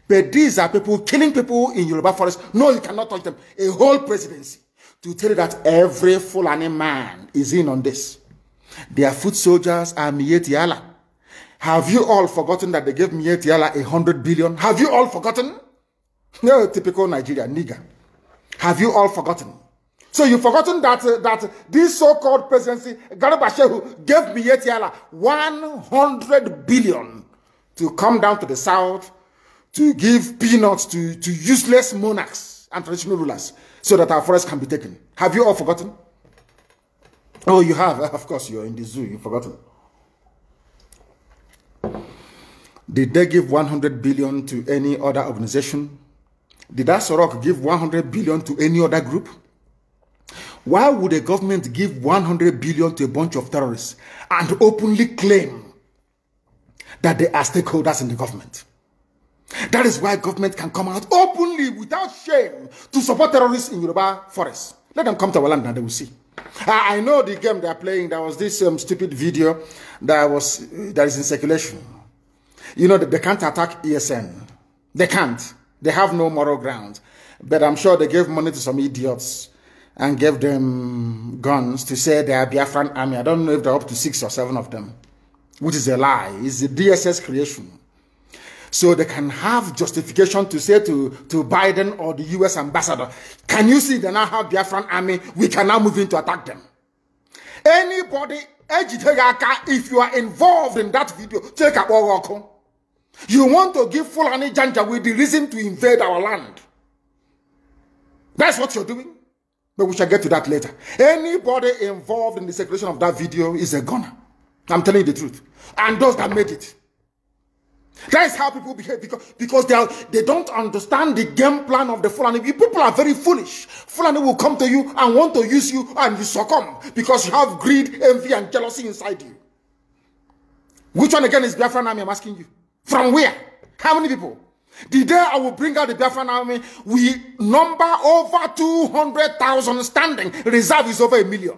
But these are people killing people in Yoruba forest. No, you cannot touch them. A whole presidency to tell you that every Fulani man is in on this. Their foot soldiers are Miyetti Allah. Have you all forgotten that they gave Miyetti Allah 100 billion? Have you all forgotten? No, typical Nigeria, nigger. Have you all forgotten? So you've forgotten that this so-called presidency, Garba Shehu, gave Miyetti Allah 100 billion to come down to the south to give peanuts to useless monarchs and traditional rulers so that our forests can be taken. Have you all forgotten? Oh, you have. Of course, you're in the zoo. You've forgotten. Did they give 100 billion to any other organization? Did Asorok give 100 billion to any other group? Why would a government give 100 billion to a bunch of terrorists and openly claim that they are stakeholders in the government? That is why government can come out openly without shame to support terrorists in Yoruba forests. Let them come to our land and they will see. I know the game they are playing. There was this stupid video that is in circulation. You know that they can't attack ESN. They can't. They have no moral ground. But I'm sure they gave money to some idiots and gave them guns to say they are Biafran army. I don't know if they're up to 6 or 7 of them, which is a lie. It's a DSS creation. So they can have justification to say to Biden or the US ambassador, can you see they now have Biafran army? We can now move in to attack them. Anybody, if you are involved in that video, take up all. You want to give Fulani Janja with the reason to invade our land. That's what you're doing. But we shall get to that later. Anybody involved in the circulation of that video is a gunner. I'm telling you the truth. And those that made it. That is how people behave because they don't understand the game plan of the Fulani. People are very foolish. Fulani will come to you and want to use you and you succumb because you have greed, envy, and jealousy inside you. Which one again is Biafran army? I'm asking you. From where? How many people? The day I will bring out the Biafran army, we number over 200,000 standing. Reserve is over 1 million.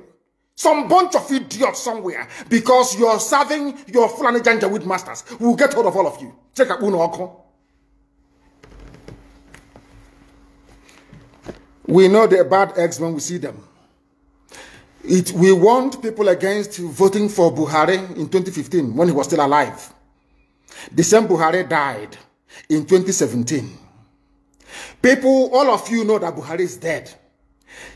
Some bunch of idiots somewhere because you're serving your Fulani Janja with masters. We'll get hold of all of you. Check out Uno Oko. We know they're bad eggs when we see them. We warned people against voting for Buhari in 2015 when he was still alive. The same Buhari died in 2017. People, all of you know that Buhari is dead.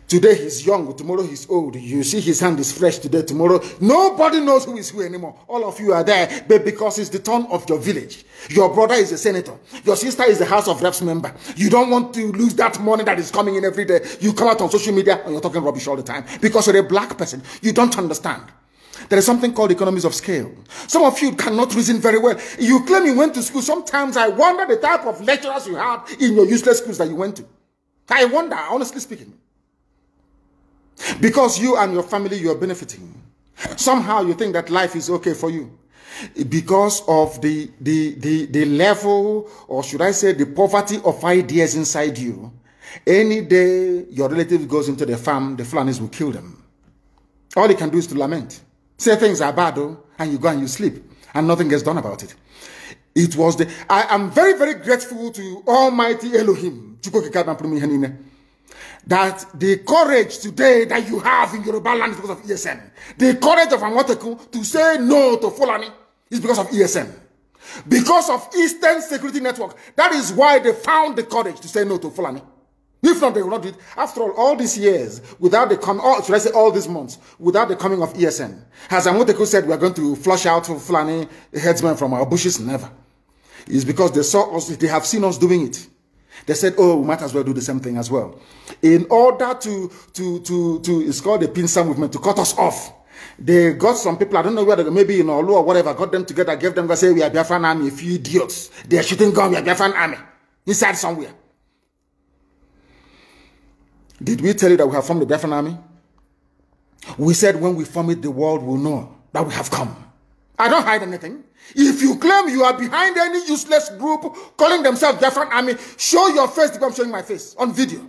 Today he's young, tomorrow he's old. You see his hand is fresh today, tomorrow. Nobody knows who is who anymore. All of you are there, but because it's the turn of your village. Your brother is a senator. Your sister is a House of Reps member. You don't want to lose that money that is coming in every day. You come out on social media and you're talking rubbish all the time. Because you're a black person. You don't understand. There is something called economies of scale. Some of you cannot reason very well. You claim you went to school. Sometimes I wonder the type of lecturers you had in your useless schools that you went to. I wonder, honestly speaking. Because you and your family, you are benefiting. Somehow you think that life is okay for you. Because of the level, or should I say the poverty of ideas inside you. Any day your relative goes into the farm, the Fulanis will kill them. All you can do is to lament. Say things are bad, though, and you go and you sleep. And nothing gets done about it. It was I am very, very grateful to Almighty Elohim. That the courage today that you have in Yoruba land is because of ESN. The courage of Amoteku to say no to Fulani is because of ESN. Because of Eastern Security Network. That is why they found the courage to say no to Fulani. If not, they will not do it. After all these years, without the should I say all these months, without the coming of ESN, as Amoteku said, we are going to flush out Fulani headsmen from our bushes. Never. It's because they saw us, they have seen us doing it. They said, oh, we might as well do the same thing as well. In order it's called the pincer movement, to cut us off. They got some people, I don't know whether maybe in Olu or whatever, got them together, gave them, say, we are Biafran army, a few idiots. They are shooting guns, we are Biafran army. Inside somewhere. Did we tell you that we have formed the Biafran army? We said when we form it, the world will know that we have come. I don't hide anything. If you claim you are behind any useless group calling themselves Biafran army, show your face because I'm showing my face on video.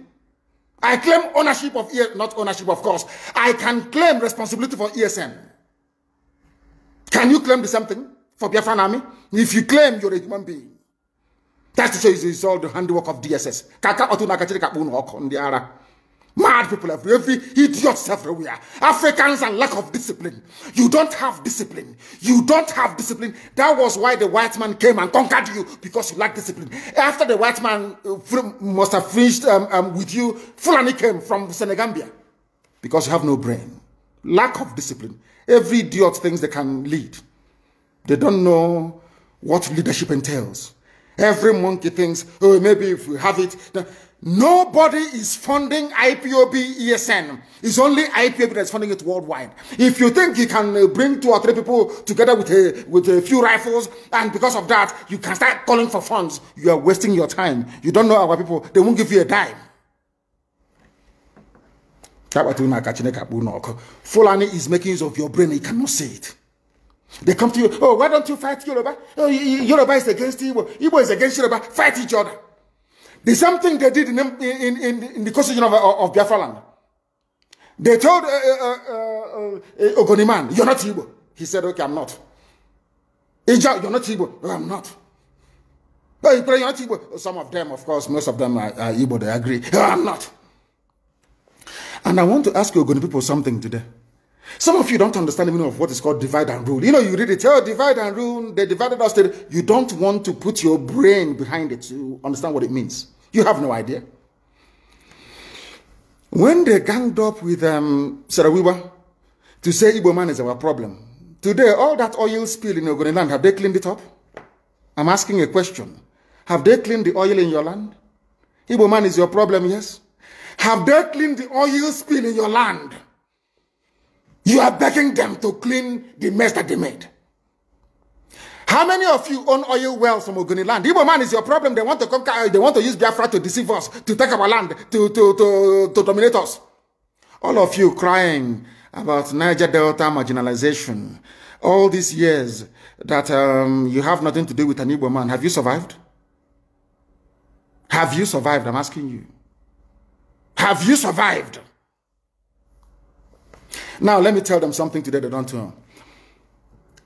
I claim ownership of ESN, not ownership, of course. I can claim responsibility for ESN. Can you claim the same thing for Biafran army? If you claim you're a human being, that's to show it's all the handiwork of DSS. Mad people every idiots everywhere. Africans and lack of discipline. You don't have discipline. You don't have discipline. That was why the white man came and conquered you, because you lack discipline. After the white man must have finished with you, Fulani came from Senegambia, because you have no brain. Lack of discipline. Every idiot thinks they can lead. They don't know what leadership entails. Every monkey thinks, oh, maybe if we have it. Nobody is funding IPOB ESN. It's only IPOB that's funding it worldwide. If you think you can bring 2 or 3 people together with a few rifles, and because of that, you can start calling for funds, you are wasting your time. You don't know our people. They won't give you a dime. Fulani is making use of your brain, you cannot see it. They come to you, oh, why don't you fight Yoruba? Oh, Yoruba is against Igbo. Igbo is against Yoruba. Fight each other. The same thing they did in the constitution of Biafra land. They told Ogoniman, you're not Igbo. He said, okay, I'm not. Ija, you're not Igbo. No, I'm not. Oh, you're not Igbo. Some of them, of course, most of them are Igbo, they agree. No, I'm not. And I want to ask you Ogoni people something today. Some of you don't understand the meaning of what is called divide and rule. You know, you read it, oh, divide and rule, they divided us. You don't want to put your brain behind it to understand what it means. You have no idea. When they ganged up with Sarawiwa to say Igbo man is our problem, today all that oil spill in Ogoni land, have they cleaned it up? I'm asking a question. Have they cleaned the oil in your land? Igbo man is your problem, yes? Have they cleaned the oil spill in your land? You are begging them to clean the mess that they made. How many of you own oil wells from Ogoni land? Igbo man is your problem. They want to conquer, they want to use Biafra to deceive us, to take our land, to dominate us. All of you crying about Niger Delta marginalization, all these years that you have nothing to do with an Igbo man. Have you survived? Have you survived? I'm asking you. Have you survived? Now, let me tell them something today they don't know.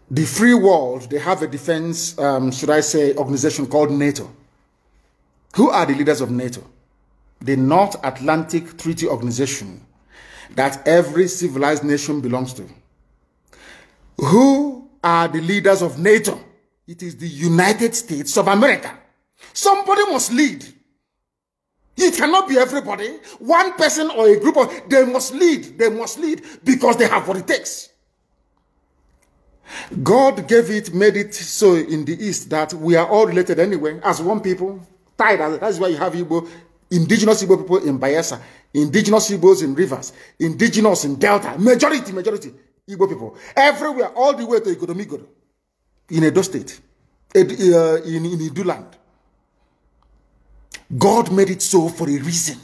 The free world, they have a defense, should I say, organization called NATO. Who are the leaders of NATO? The North Atlantic Treaty Organization that every civilized nation belongs to. Who are the leaders of NATO? It is the United States of America. Somebody must lead. It cannot be everybody. One person or a group of, they must lead. They must lead because they have what it takes. God gave it, made it so in the East that we are all related anyway, as one people, tied. That's why you have Igbo, indigenous Igbo people in Bayelsa, indigenous Igbos in Rivers, indigenous in Delta, majority Igbo people. Everywhere, all the way to Igodomigodo, in Edo State, in Idu land. God made it so for a reason.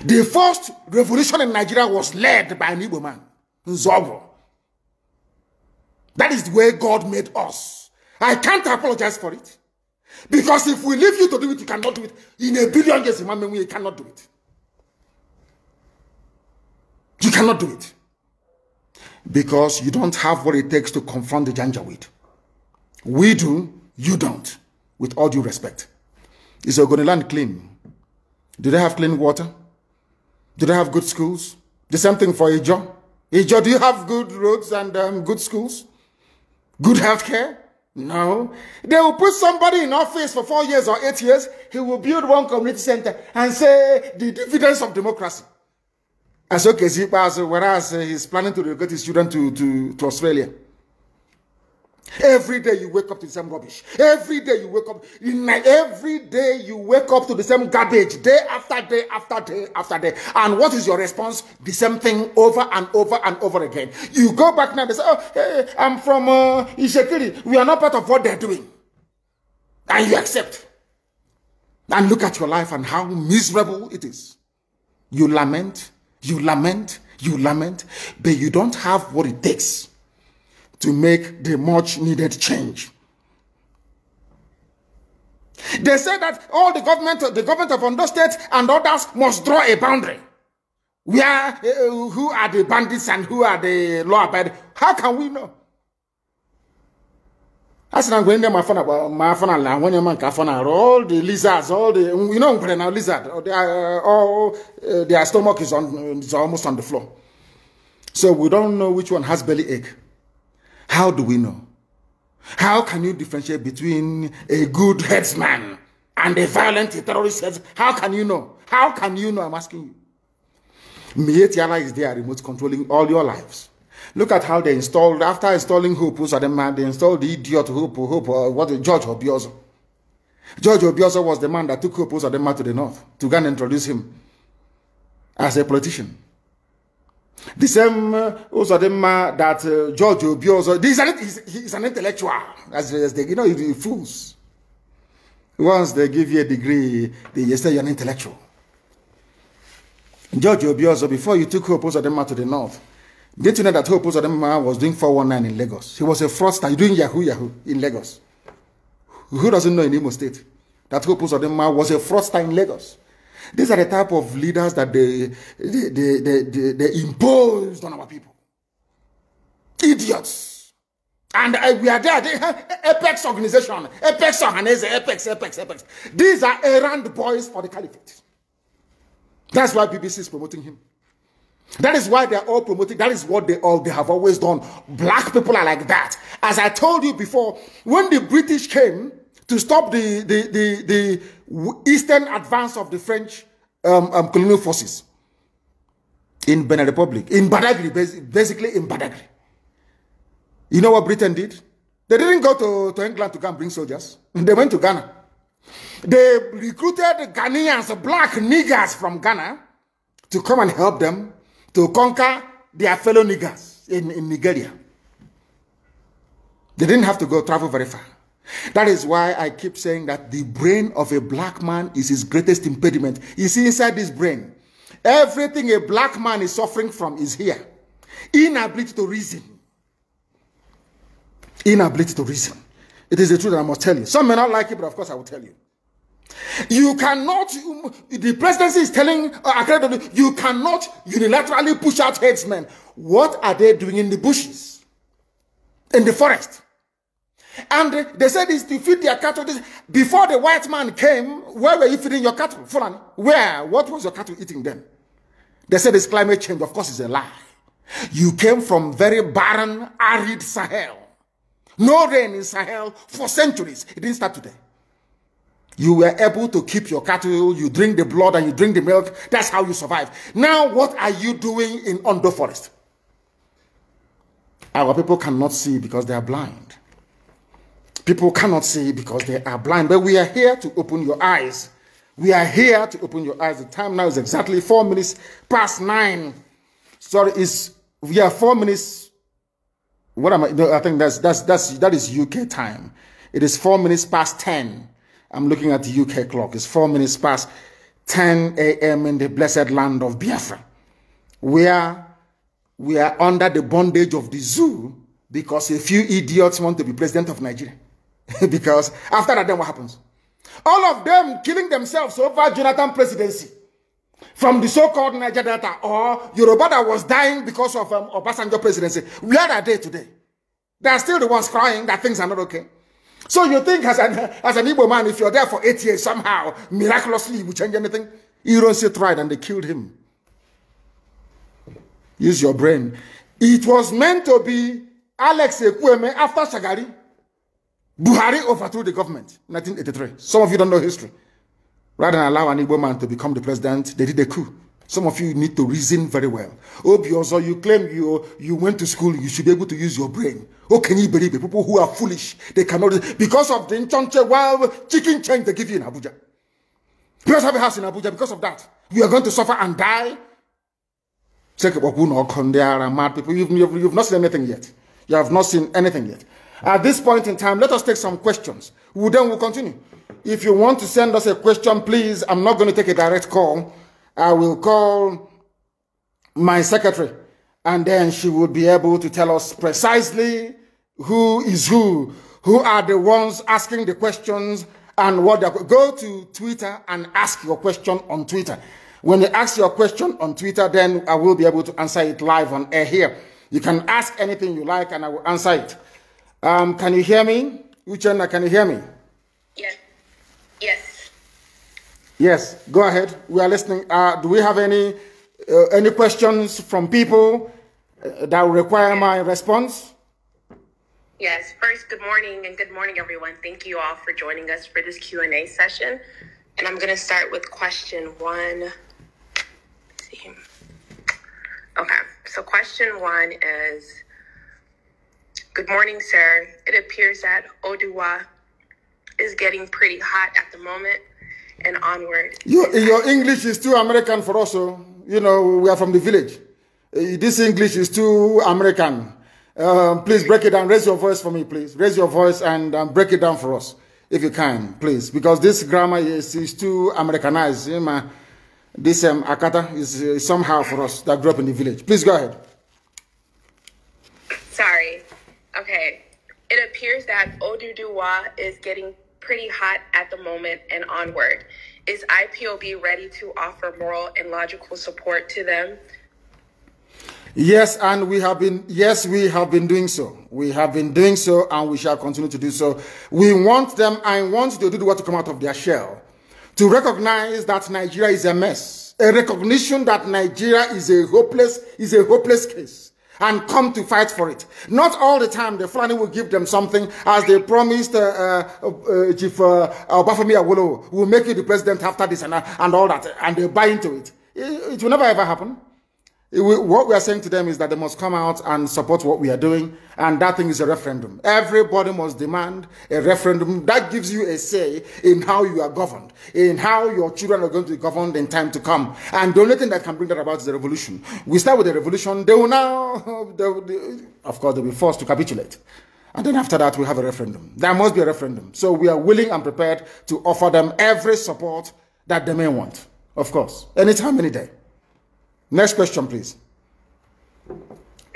The first revolution in Nigeria was led by an Igbo man, Nzobo. That is the way God made us. I can't apologize for it. Because if we leave you to do it, you cannot do it. In a billion years, you cannot do it. You cannot do it. Because you don't have what it takes to confront the Janjaweed. We do, you don't. With all due respect. Is Ogoni land clean? Do they have clean water? Do they have good schools? The same thing for Ijo. Ijo, do you have good roads and good schools? Good health care? No. They will put somebody in office for 4 years or 8 years. He will build one community center and say the dividends of democracy. As okay, whereas he's planning to relocate his children to Australia. Every day you wake up to the same rubbish. Every day you wake up. Every day you wake up to the same garbage. Day after day after day after day. And what is your response? The same thing over and over and over again. You go back now and say, oh, hey, I'm from Ishekiri. We are not part of what they're doing. And you accept. And look at your life and how miserable it is. You lament, you lament, you lament, but you don't have what it takes to make the much needed change. They say that all the government of Ondo State and others must draw a boundary. Where, who are the bandits and who are the law-abiding? How can we know? As I'm going there, my phone, when your man all the lizards, all the, you know, now lizard, their stomach is almost on the floor. So we don't know which one has belly ache. How do we know? How can you differentiate between a good headsman and a violent terrorist headsman? How can you know? How can you know? I'm asking you. Mietiala is there, remote controlling all your lives. Look at how they installed, after installing Hope, they installed the idiot Hope, George Obiozo. George Obiozo was the man that took Hope to the north to go and introduce him as a politician. The same Uzodema that George Obiozo, he's an intellectual, as they, you know, the fools. Once they give you a degree, they say you're an intellectual. George Obiozo, before you took Hope Uzodinma to the north, did you know that Hope Uzodinma was doing 419 in Lagos? He was a fraudster doing Yahoo in Lagos. Who doesn't know in Imo State that Hope Uzodinma was a fraudster in Lagos? These are the type of leaders that they imposed on our people. Idiots. And we are there. The Apex organization. Apex Ohanese. Apex. These are errand boys for the caliphate. That's why BBC is promoting him. That is why they are all promoting. That is what they have always done. Black people are like that. As I told you before, when the British came to stop the eastern advance of the French colonial forces in Benin Republic, in Badagry, basically in Badagry. You know what Britain did? They didn't go to England to go and bring soldiers. They went to Ghana. They recruited Ghanaians, black niggers from Ghana, to come and help them to conquer their fellow niggers in Ngeria. They didn't have to travel very far. That is why I keep saying that the brain of a black man is his greatest impediment. You see, inside this brain, everything a black man is suffering from is here. Inability to reason. Inability to reason. It is the truth that I must tell you. Some may not like it, but of course I will tell you. You cannot, the presidency is telling, you cannot unilaterally push out headsmen. What are they doing in the bushes? In the forest? And they said it's to feed their cattle. Before the white man came, where were you feeding your cattle? Fulani. Where? What was your cattle eating then? They said it's climate change. Of course, it's a lie. You came from very barren, arid Sahel. No rain in Sahel for centuries. It didn't start today. You were able to keep your cattle. You drink the blood and you drink the milk. That's how you survive. Now, what are you doing in Ondo Forest? Our people cannot see because they are blind. People cannot see because they are blind. But we are here to open your eyes. We are here to open your eyes. The time now is exactly 4 minutes past 9. Sorry, we are 4 minutes. What am I? No, I think that is UK time. It is 4 minutes past 10. I'm looking at the UK clock. It's 4 minutes past 10 a.m. in the blessed land of Biafra. Where we are under the bondage of the zoo because a few idiots want to be president of Nigeria. Because after that, then what happens? All of them killing themselves over Jonathan presidency. From the so-called Niger Delta or Yoruba that was dying because of Obasanjo presidency. Where are they today? They are still the ones crying that things are not okay. So you think as an Igbo man, if you're there for 8 years, somehow, miraculously, you will change anything? You don't see it right, and they killed him. Use your brain. It was meant to be Alex Ekwueme after Shagari. Buhari overthrew the government in 1983. Some of you don't know history. Rather than allow an Igbo man to become the president, they did a coup. Some of you need to reason very well. Obiozo, you claim you went to school, you should be able to use your brain. How can you believe it? People who are foolish, they cannot, because of the Nchonche, wild chicken change they give you in Abuja. You have a house in Abuja because of that. You are going to suffer and die. Check they are mad people. You've not seen anything yet. You have not seen anything yet. At this point in time, let us take some questions. Then we'll continue. If you want to send us a question, please, I'm not going to take a direct call. I will call my secretary, and then she will be able to tell us precisely who is who are the ones asking the questions, and what they're going. Go to Twitter and ask your question on Twitter. When you ask your question on Twitter, then I will be able to answer it live on air here. You can ask anything you like, and I will answer it. Can you hear me? Uchenna, can you hear me? Yes. Yes. Yes, go ahead. We are listening. Do we have any questions from people that will require my response? Yes. First, good morning, and good morning, everyone. Thank you all for joining us for this Q&A session. And I'm going to start with question 1. Let's see. Okay. So question 1 is, good morning, sir. It appears that Oduwa is getting pretty hot at the moment. And onward. Your English is too American for us. So, you know, we are from the village. This English is too American. Please break it down. Raise your voice for me, please. Raise your voice and break it down for us, if you can, please. Because this grammar is too Americanized. this Akata is somehow for us that grew up in the village. Please go ahead. Sorry. Okay. It appears that Oduduwa is getting pretty hot at the moment and onward. Is IPOB ready to offer moral and logical support to them? Yes, and we have been doing so. We have been doing so, and we shall continue to do so. We want them, I want the Oduduwa to come out of their shell, to recognize that Nigeria is a mess, a recognition that Nigeria is a hopeless case, and come to fight for it. Not all the time the Fulani will give them something, as they promised Chief Obafemi Awolowo will make you the president after this and all that, and they buy into it. It will never ever happen. What we are saying to them is that they must come out and support what we are doing, and that thing is a referendum. Everybody must demand a referendum. That gives you a say in how you are governed, in how your children are going to be governed in time to come. And the only thing that can bring that about is the revolution. We start with the revolution. They will now, of course, they'll be forced to capitulate. And then after that, we have a referendum. There must be a referendum. So we are willing and prepared to offer them every support that they may want. Of course, anytime, any day. Next question, please.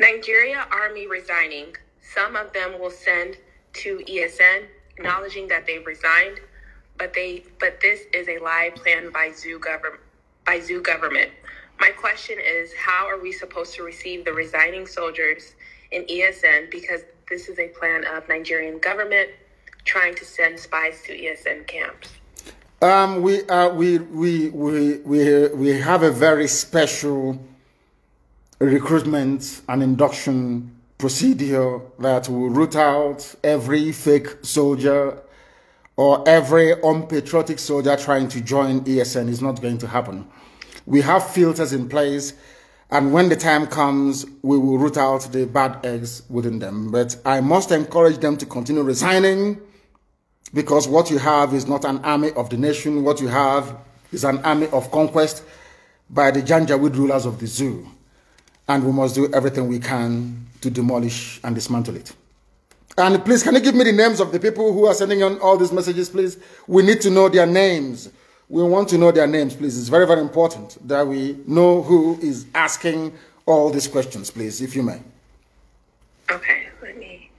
Nigeria Army resigning. Some of them will send to ESN, acknowledging that they've resigned, but this is a lie planned by Zoo government. My question is, how are we supposed to receive the resigning soldiers in ESN, because this is a plan of Nigerian government trying to send spies to ESN camps? We have a very special recruitment and induction procedure that will root out every fake soldier or every unpatriotic soldier trying to join ESN. Is not going to happen. We have filters in place, and when the time comes, we will root out the bad eggs within them. But I must encourage them to continue resigning, because what you have is not an army of the nation. What you have is an army of conquest by the Janjaweed rulers of the zoo. And we must do everything we can to demolish and dismantle it. And please, can you give me the names of the people who are sending on all these messages, please? We need to know their names. We want to know their names, please. It's very, very important that we know who is asking all these questions, please, if you may. Okay, let me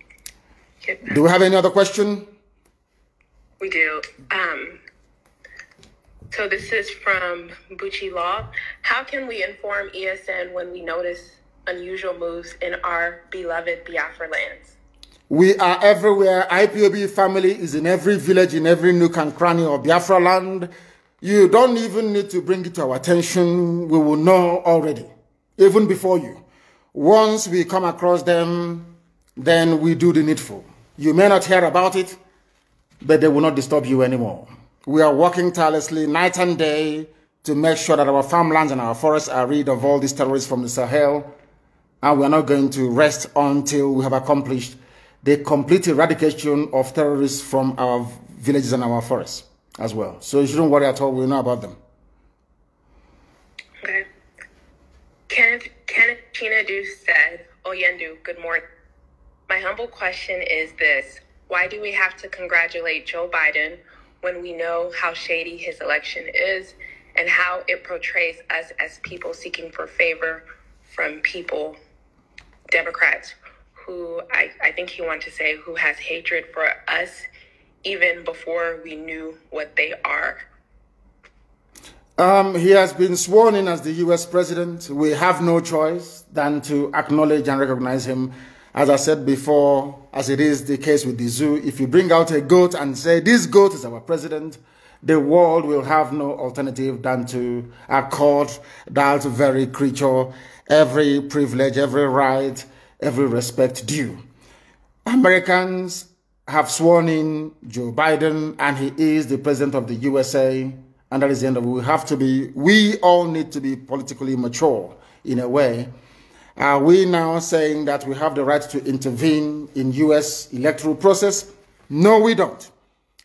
get back. Do we have any other question? We do. So this is from Bucci Law. How can we inform ESN when we notice unusual moves in our beloved Biafra lands? We are everywhere. IPOB family is in every village, in every nook and cranny of Biafra land. You don't even need to bring it to our attention. We will know already, even before you. Once we come across them, then we do the needful. You may not hear about it, but they will not disturb you anymore. We are working tirelessly night and day to make sure that our farmlands and our forests are rid of all these terrorists from the Sahel. And we are not going to rest until we have accomplished the complete eradication of terrorists from our villages and our forests as well. So you shouldn't worry at all. We know about them. Okay. Kenneth Chinadu said, Oyendu, good morning. My humble question is this. Why do we have to congratulate Joe Biden when we know how shady his election is and how it portrays us as people seeking for favor from people, Democrats, who I think he wanted to say who has hatred for us even before we knew what they are? He has been sworn in as the U.S. president. We have no choice than to acknowledge and recognize him. As I said before, as it is the case with the zoo, if you bring out a goat and say, this goat is our president, the world will have no alternative than to accord that very creature every privilege, every right, every respect due. Americans have sworn in Joe Biden, and he is the president of the USA, and that is the end of it. We all need to be politically mature in a way. Are we now saying that we have the right to intervene in U.S. electoral process? No, we don't.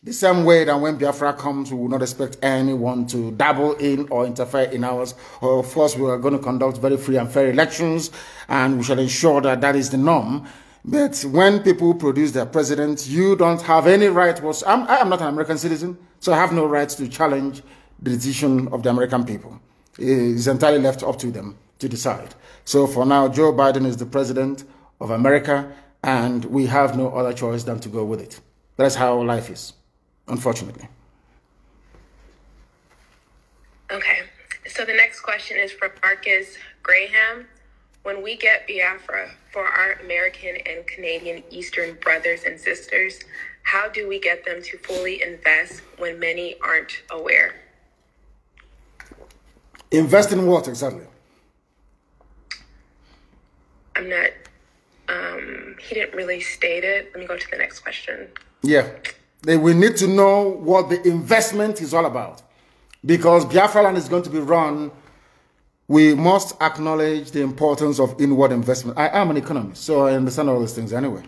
The same way that when Biafra comes, we will not expect anyone to dabble in or interfere in ours. Of course, we are going to conduct very free and fair elections, and we shall ensure that that is the norm. But when people produce their president, you don't have any right. I am not an American citizen, so I have no right to challenge the decision of the American people. It's entirely left up to them to decide. So for now, Joe Biden is the president of America, and we have no other choice than to go with it. That's how life is, unfortunately. Okay, so the next question is from Marcus Graham. When we get Biafra for our American and Canadian Eastern brothers and sisters, how do we get them to fully invest when many aren't aware? Invest in what exactly? I'm not, he didn't really state it. Let me go to the next question. Yeah, we need to know what the investment is all about. Because Biafra land is going to be run, we must acknowledge the importance of inward investment. I am an economist, so I understand all these things anyway.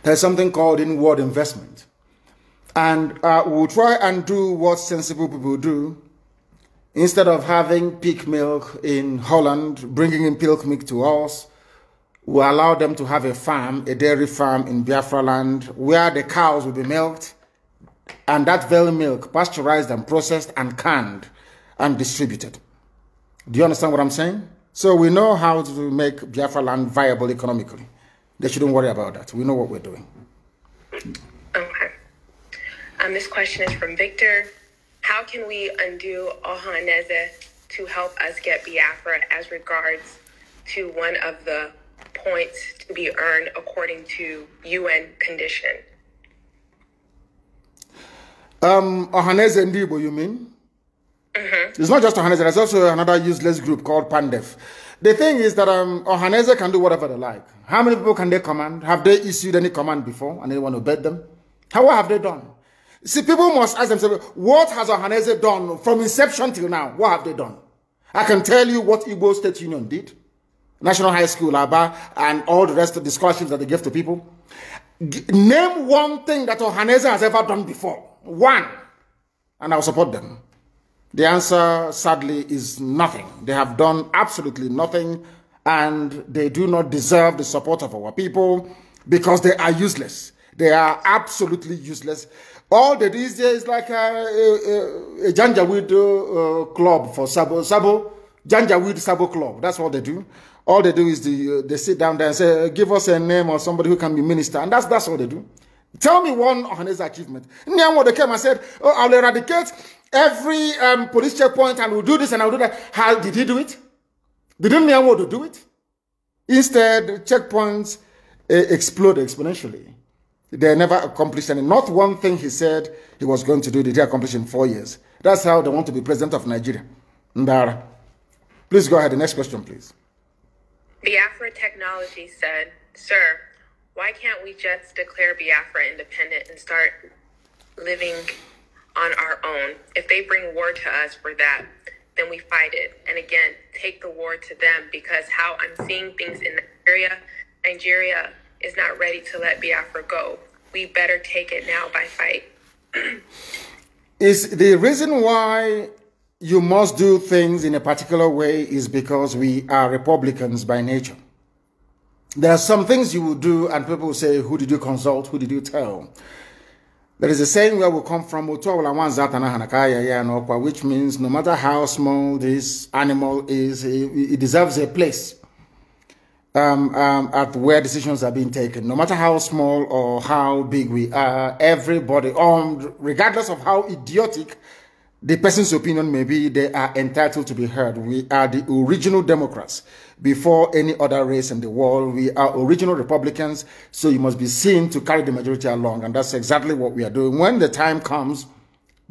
There's something called inward investment. And we'll try and do what sensible people do. Instead of having pig milk in Holland, bringing in pig milk to us, we allow them to have a farm, a dairy farm in Biafra land, where the cows will be milked, and that very milk pasteurized and processed and canned and distributed. Do you understand what I'm saying? So we know how to make Biafra land viable economically. They shouldn't worry about that. We know what we're doing. Okay. This question is from Victor. How can we undo Ohaneze to help us get Biafra as regards to one of the points to be earned according to UN condition? Ohaneze Ndibo, you mean? It's not just Ohaneze, there's also another useless group called Pandef. The thing is that Ohaneze can do whatever they like. How many people can they command? Have they issued any command before and anyone obeyed them? What have they done? See, people must ask themselves, what has Ohaneze done from inception till now? What have they done? I can tell you what Igbo State Union did. National High School, Aba, and all the rest of the scholarships that they give to people. Name one thing that Ohaneze has ever done before. One. And I'll support them. The answer, sadly, is nothing. They have done absolutely nothing, and they do not deserve the support of our people because they are useless. They are absolutely useless. All they do is like a Janjaweed club for Sabo. Janjaweed Sabo club. That's what they do. All they do is they sit down there and say, give us a name or somebody who can be minister. And that's what they do. Tell me one Ohaneze achievement. Nyamwo, they came and said, oh, I'll eradicate every police checkpoint and we'll do this and I'll do that. How did he do it? Didn't Nyamwo do it? Instead, checkpoints explode exponentially. They never accomplished any. Not one thing he said he was going to do did he accomplish in 4 years. That's how they want to be president of Nigeria. Ndara. Please go ahead. The next question, please. Biafra Technology said, sir, why can't we just declare Biafra independent and start living on our own? If they bring war to us for that, then we fight it. And again, take the war to them, because how I'm seeing things in Nigeria is not ready to let Biafra go. We better take it now by fight. Is the reason why you must do things in a particular way is because we are Republicans by nature. There are some things you will do and people will say, who did you consult? Who did you tell? There is a saying where we come from, which means no matter how small this animal is, it deserves a place at where decisions are being taken. No matter how small or how big we are, everybody, regardless of how idiotic the person's opinion may be, they are entitled to be heard. We are the original Democrats before any other race in the world. We are original Republicans, so you must be seen to carry the majority along, and that's exactly what we are doing. When the time comes,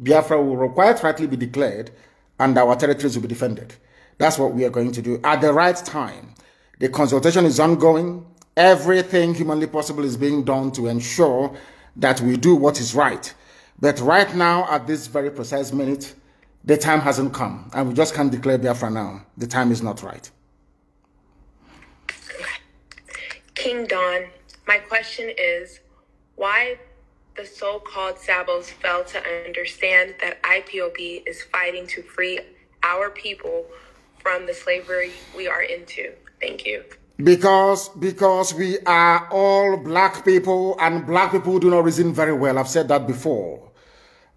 Biafra will quite rightly be declared, and our territories will be defended. That's what we are going to do at the right time. The consultation is ongoing. Everything humanly possible is being done to ensure that we do what is right. But right now, at this very precise minute, the time hasn't come, and we just can't declare Biafra now. The time is not right. King Don, my question is, why the so-called Sabos fail to understand that IPOB is fighting to free our people from the slavery we are into? Thank you. Because we are all black people, and black people do not reason very well. I've said that before.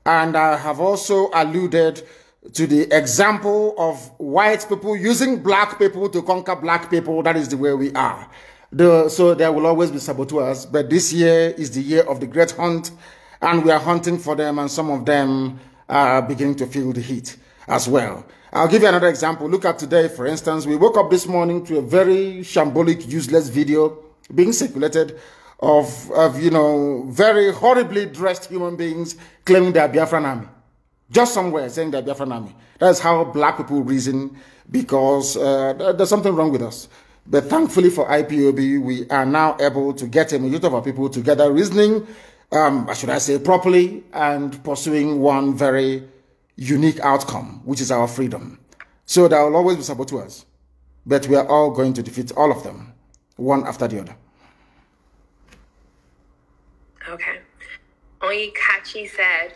And I have also alluded to the example of white people using black people to conquer black people. That is the way we are. So there will always be saboteurs, but this year is the year of the great hunt, and we are hunting for them, and some of them are beginning to feel the heat as well. I'll give you another example. Look at today, for instance. We woke up this morning to a very shambolic, useless video being circulated of you know, very horribly dressed human beings claiming they are Biafran army. Just somewhere saying they're Biafran army. That's how black people reason, because there's something wrong with us. But thankfully for IPOB, we are now able to get a majority of our people together reasoning, should I say, properly, and pursuing one very unique outcome, which is our freedom. So there will always be saboteurs, but we are all going to defeat all of them, one after the other. Okay. Oyikachi said,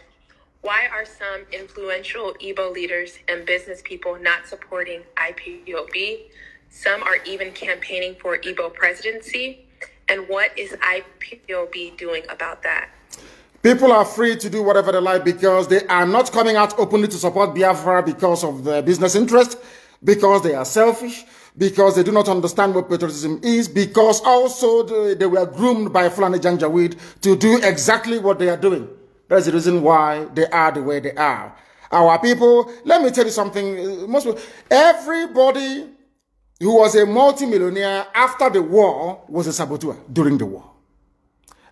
why are some influential Igbo leaders and business people not supporting IPOB? Some are even campaigning for Igbo presidency. And what is IPOB doing about that? People are free to do whatever they like, because they are not coming out openly to support Biafra because of their business interest, because they are selfish, because they do not understand what patriotism is, because also they were groomed by Fulani Janjaweed to do exactly what they are doing. That's the reason why they are the way they are. Our people, let me tell you something. Everybody who was a multimillionaire after the war was a saboteur during the war.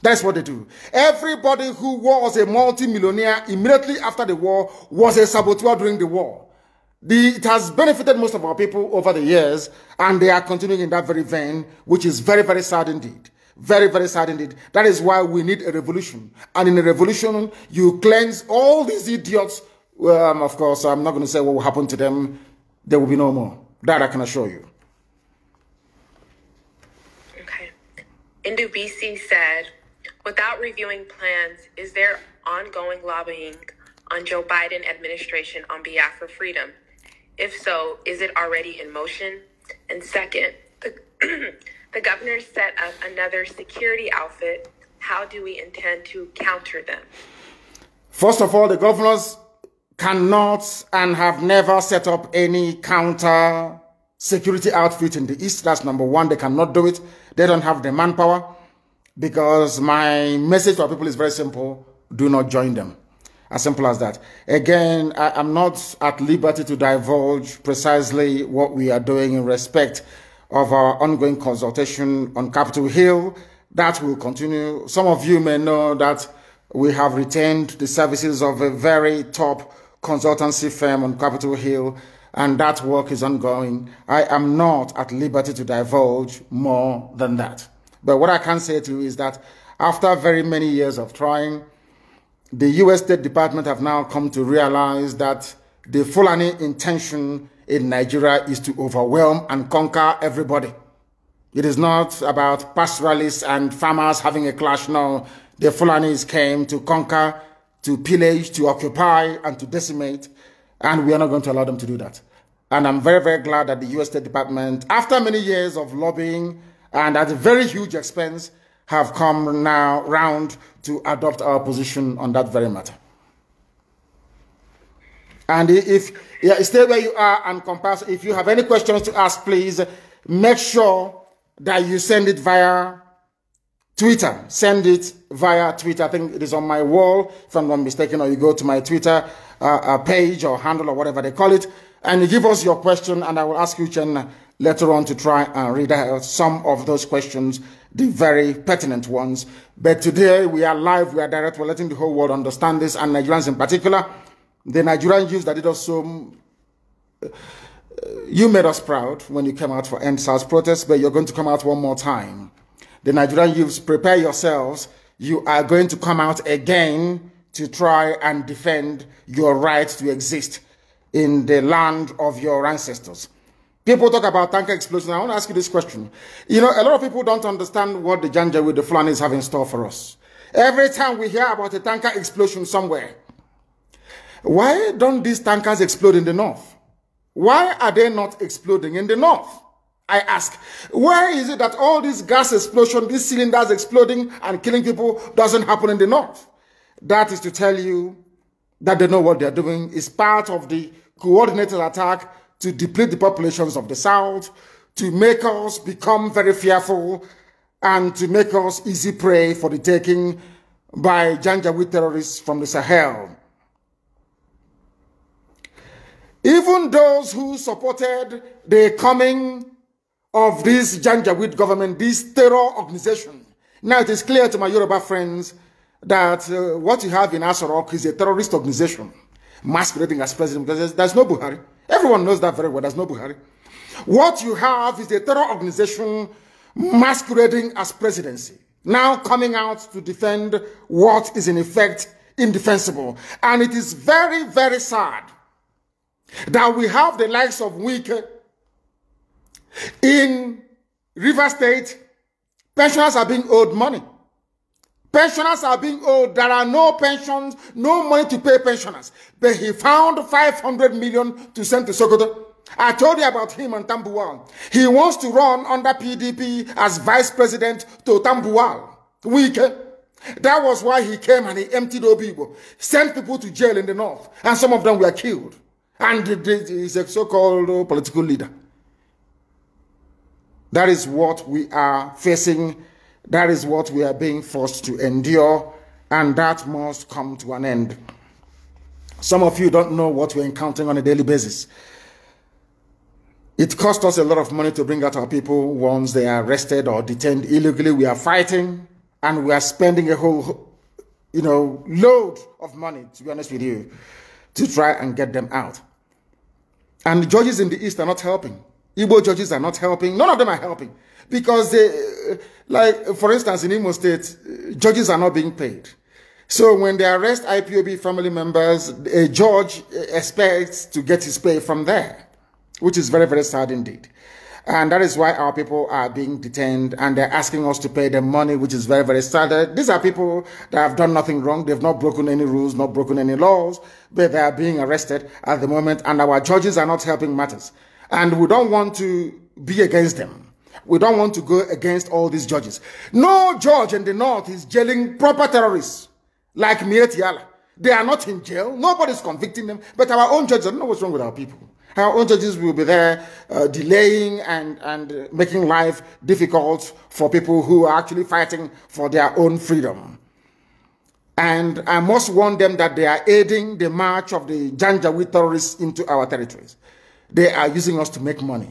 That's what they do. Everybody who was a multimillionaire immediately after the war was a saboteur during the war. It has benefited most of our people over the years, and they are continuing in that very vein, which is very, very sad indeed. Very, very sad indeed. That is why we need a revolution. And in a revolution, you cleanse all these idiots. Of course, I'm not going to say what will happen to them. There will be no more. That I can assure you. Okay. Indu BC said, without reviewing plans, is there ongoing lobbying on Joe Biden administration on behalf of freedom? If so, is it already in motion? And second, the governor set up another security outfit. How do we intend to counter them? First of all, the governors cannot and have never set up any counter security outfit in the East. That's number one. They cannot do it. They don't have the manpower. Because my message to our people is very simple. Do not join them. As simple as that. Again, I'm not at liberty to divulge precisely what we are doing in respect of our ongoing consultation on Capitol Hill. That will continue. Some of you may know that we have retained the services of a very top consultancy firm on Capitol Hill, and that work is ongoing. I am not at liberty to divulge more than that. But what I can say to you is that after very many years of trying, the U.S. State Department have now come to realize that the Fulani intention in Nigeria is to overwhelm and conquer everybody. It is not about pastoralists and farmers having a clash. No, the Fulanis came to conquer, to pillage, to occupy, and to decimate, and we are not going to allow them to do that. And I'm very, very glad that the U.S. State Department, after many years of lobbying and at a very huge expense, have come now round to adopt our position on that very matter. And stay where you are and compass. If you have any questions to ask, please make sure that you send it via Twitter. Send it via Twitter. I think it is on my wall, if I'm not mistaken, or you go to my Twitter page or handle or whatever they call it, and you give us your question, and I will ask you, Chen, later on to try and read out some of those questions, the very pertinent ones. But today we are live, we are direct, we're letting the whole world understand this, and Nigerians in particular. The Nigerian youth that did us so, you made us proud when you came out for End SARS protests, but you're going to come out one more time. The Nigerian youths, prepare yourselves. You are going to come out again to try and defend your right to exist in the land of your ancestors. People talk about tanker explosion. I want to ask you this question. You know, a lot of people don't understand what the Janjaweed, the Fulanis have in store for us. Every time we hear about a tanker explosion somewhere, why don't these tankers explode in the north? Why are they not exploding in the north? I ask, why is it that all this gas explosion, these cylinders exploding and killing people doesn't happen in the north? That is to tell you that they know what they're doing. It's part of the coordinated attack to deplete the populations of the South, to make us become very fearful, and to make us easy prey for the taking by Janjaweed terrorists from the Sahel. Even those who supported the coming of this Janjaweed government, this terror organization, now it is clear to my Yoruba friends that what you have in Asorok is a terrorist organization masquerading as president, because there's no Buhari. Everyone knows that very well. There's no Buhari. What you have is a terror organization masquerading as presidency, now coming out to defend what is in effect indefensible. And it is very, very sad that we have the likes of Wike in River State. Pensioners are being owed money. Pensioners are being owed. There are no pensions, no money to pay pensioners. But he found 500 million to send to Sokoto. I told you about him and Tambuwal. He wants to run under PDP as vice president to Tambuwal. Wike. That was why he came and he emptied OBI-IGBO, sent people to jail in the north, and some of them were killed. And he's a so-called political leader. That is what we are facing. That is what we are being forced to endure, and that must come to an end. Some of you don't know what we're encountering on a daily basis. It costs us a lot of money to bring out our people once they are arrested or detained illegally. We are fighting, and we are spending a whole, load of money, to be honest with you, to try and get them out. And the judges in the East are not helping. Igbo judges are not helping. None of them are helping. Because they, like, for instance, in Imo State, judges are not being paid. So when they arrest IPOB family members, a judge expects to get his pay from there, which is very, very sad indeed. And that is why our people are being detained, and they're asking us to pay them money, which is very, very sad. These are people that have done nothing wrong. They've not broken any rules, not broken any laws, but they are being arrested at the moment, and our judges are not helping matters. And we don't want to be against them. We don't want to go against all these judges. No judge in the north is jailing proper terrorists like Mieti Allah. They are not in jail. Nobody's convicting them. But our own judges, I don't know what's wrong with our people. Our own judges will be there delaying and making life difficult for people who are actually fighting for their own freedom. And I must warn them that they are aiding the march of the Janjaweed terrorists into our territories. They are using us to make money.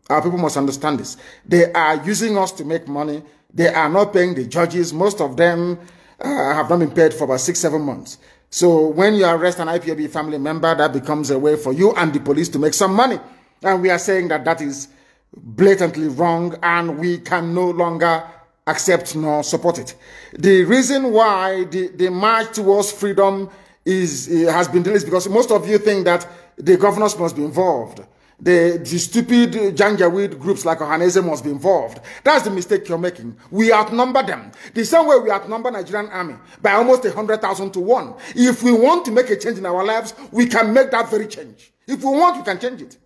Our people must understand this. They are using us to make money. They are not paying the judges. Most of them have not been paid for about 6-7 months. So when you arrest an IPOB family member, that becomes a way for you and the police to make some money. And we are saying that that is blatantly wrong, and we can no longer accept nor support it. The reason why the march towards freedom has been delayed is because most of you think that the governors must be involved. The stupid Janjaweed groups like Ohanese must be involved. That's the mistake you're making. We outnumber them. The same way we outnumber Nigerian army by almost 100,000 to 1. If we want to make a change in our lives, we can make that very change. If we want, we can change it.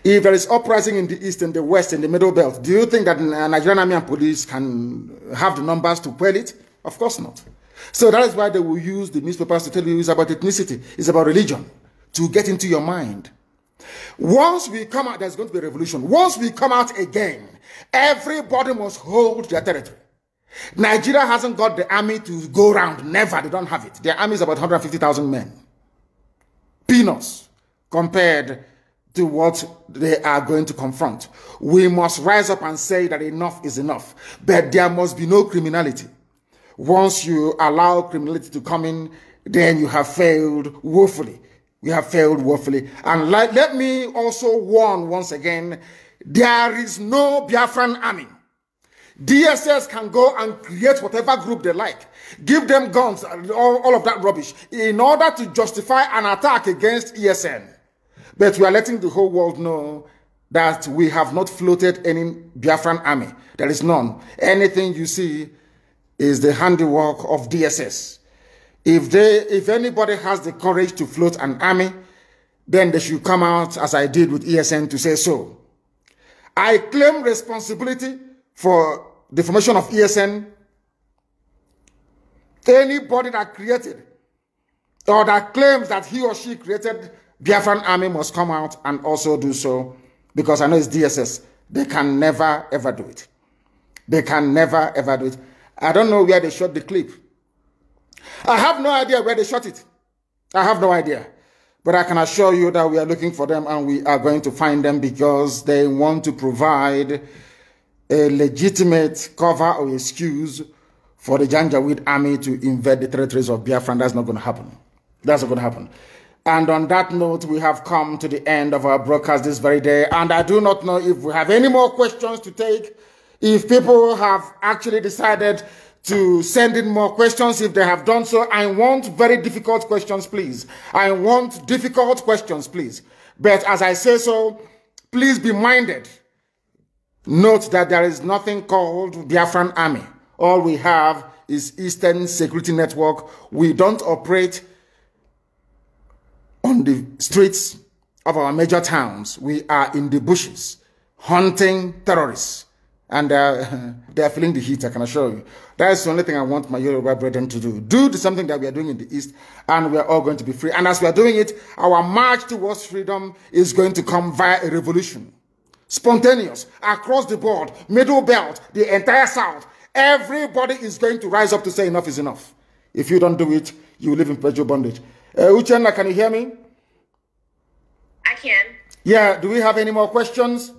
If there is uprising in the East and the West and the Middle Belt, do you think that Nigerian army and police can have the numbers to quell it? Of course not. So that is why they will use the newspapers to tell you it's about ethnicity, it's about religion, to get into your mind. Once we come out, there's going to be a revolution. Once we come out again, everybody must hold their territory. Nigeria hasn't got the army to go around. Never. They don't have it. Their army is about 150,000 men. Peanuts compared to what they are going to confront. We must rise up and say that enough is enough. But there must be no criminality. Once you allow criminality to come in, then you have failed woefully. We have failed woefully. And let me also warn once again, there is no Biafran army. DSS can go and create whatever group they like. Give them guns, all of that rubbish, in order to justify an attack against ESN. But we are letting the whole world know that we have not floated any Biafran army. There is none. Anything you see is the handiwork of DSS. If anybody has the courage to float an army, then they should come out, as I did with ESN, to say so. I claim responsibility for the formation of ESN. Anybody that created or that claims that he or she created Biafran army must come out and also do so, because I know it's DSS. They can never, ever do it. They can never, ever do it. I don't know where they shot the clip. I have no idea where they shot it. I have no idea. But I can assure you that we are looking for them and we are going to find them, because they want to provide a legitimate cover or excuse for the Janjaweed army to invade the territories of Biafra. And that's not going to happen. That's not going to happen. And on that note, we have come to the end of our broadcast this very day. And I do not know if we have any more questions to take. If people have actually decided to send in more questions, if they have done so, I want very difficult questions, please. I want difficult questions, please. But as I say so, please be minded. Note that there is nothing called Biafran Army. All we have is Eastern Security Network. We don't operate on the streets of our major towns. We are in the bushes, hunting terrorists. And they are feeling the heat, I can assure you. That's the only thing I want my Yoruba brethren to do. Do something that we are doing in the East, and we are all going to be free. And as we are doing it, our march towards freedom is going to come via a revolution. Spontaneous, across the board, middle belt, the entire South. Everybody is going to rise up to say enough is enough. If you don't do it, you will live in perpetual bondage. Uchenna, can you hear me? I can. Yeah, do we have any more questions?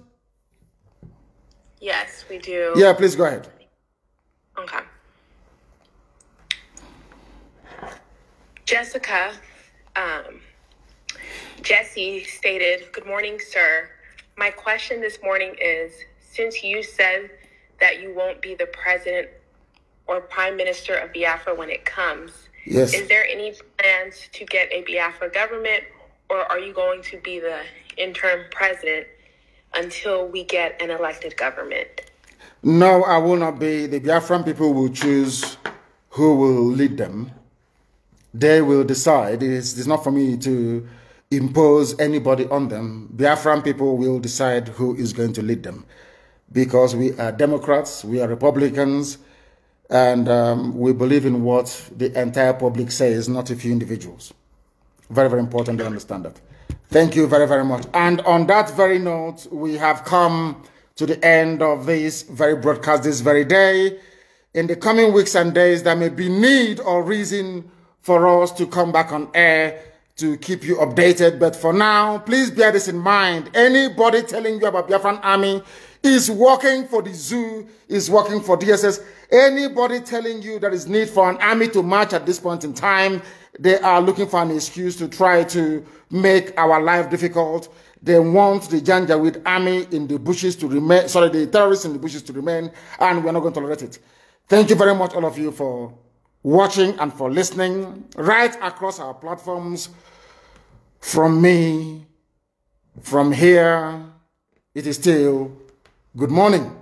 Yes, we do. Yeah, please go ahead. Okay. Jessica, Jesse stated, "Good morning, sir. My question this morning is, since you said that you won't be the president or prime minister of Biafra when it comes, yes, is there any plans to get a Biafra government, or are you going to be the interim president until we get an elected government?" No, I will not be. The Biafran people will choose who will lead them. They will decide. It's not for me to impose anybody on them. Biafran people will decide who is going to lead them, because we are Democrats, we are Republicans, and we believe in what the entire public says, not a few individuals. Very, very important to understand that. Thank you very, very much. And on that very note, we have come to the end of this very broadcast this very day. In the coming weeks and days, there may be need or reason for us to come back on air to keep you updated. But for now, please bear this in mind. Anybody telling you about Biafran Army is working for the zoo, is working for DSS. Anybody telling you there is need for an army to march at this point in time, they are looking for an excuse to try to make our life difficult. They want the Janjaweed army in the bushes to remain, the terrorists in the bushes to remain, and we're not going to tolerate it. Thank you very much, all of you, for watching and for listening right across our platforms. From me, from here, it is still good morning.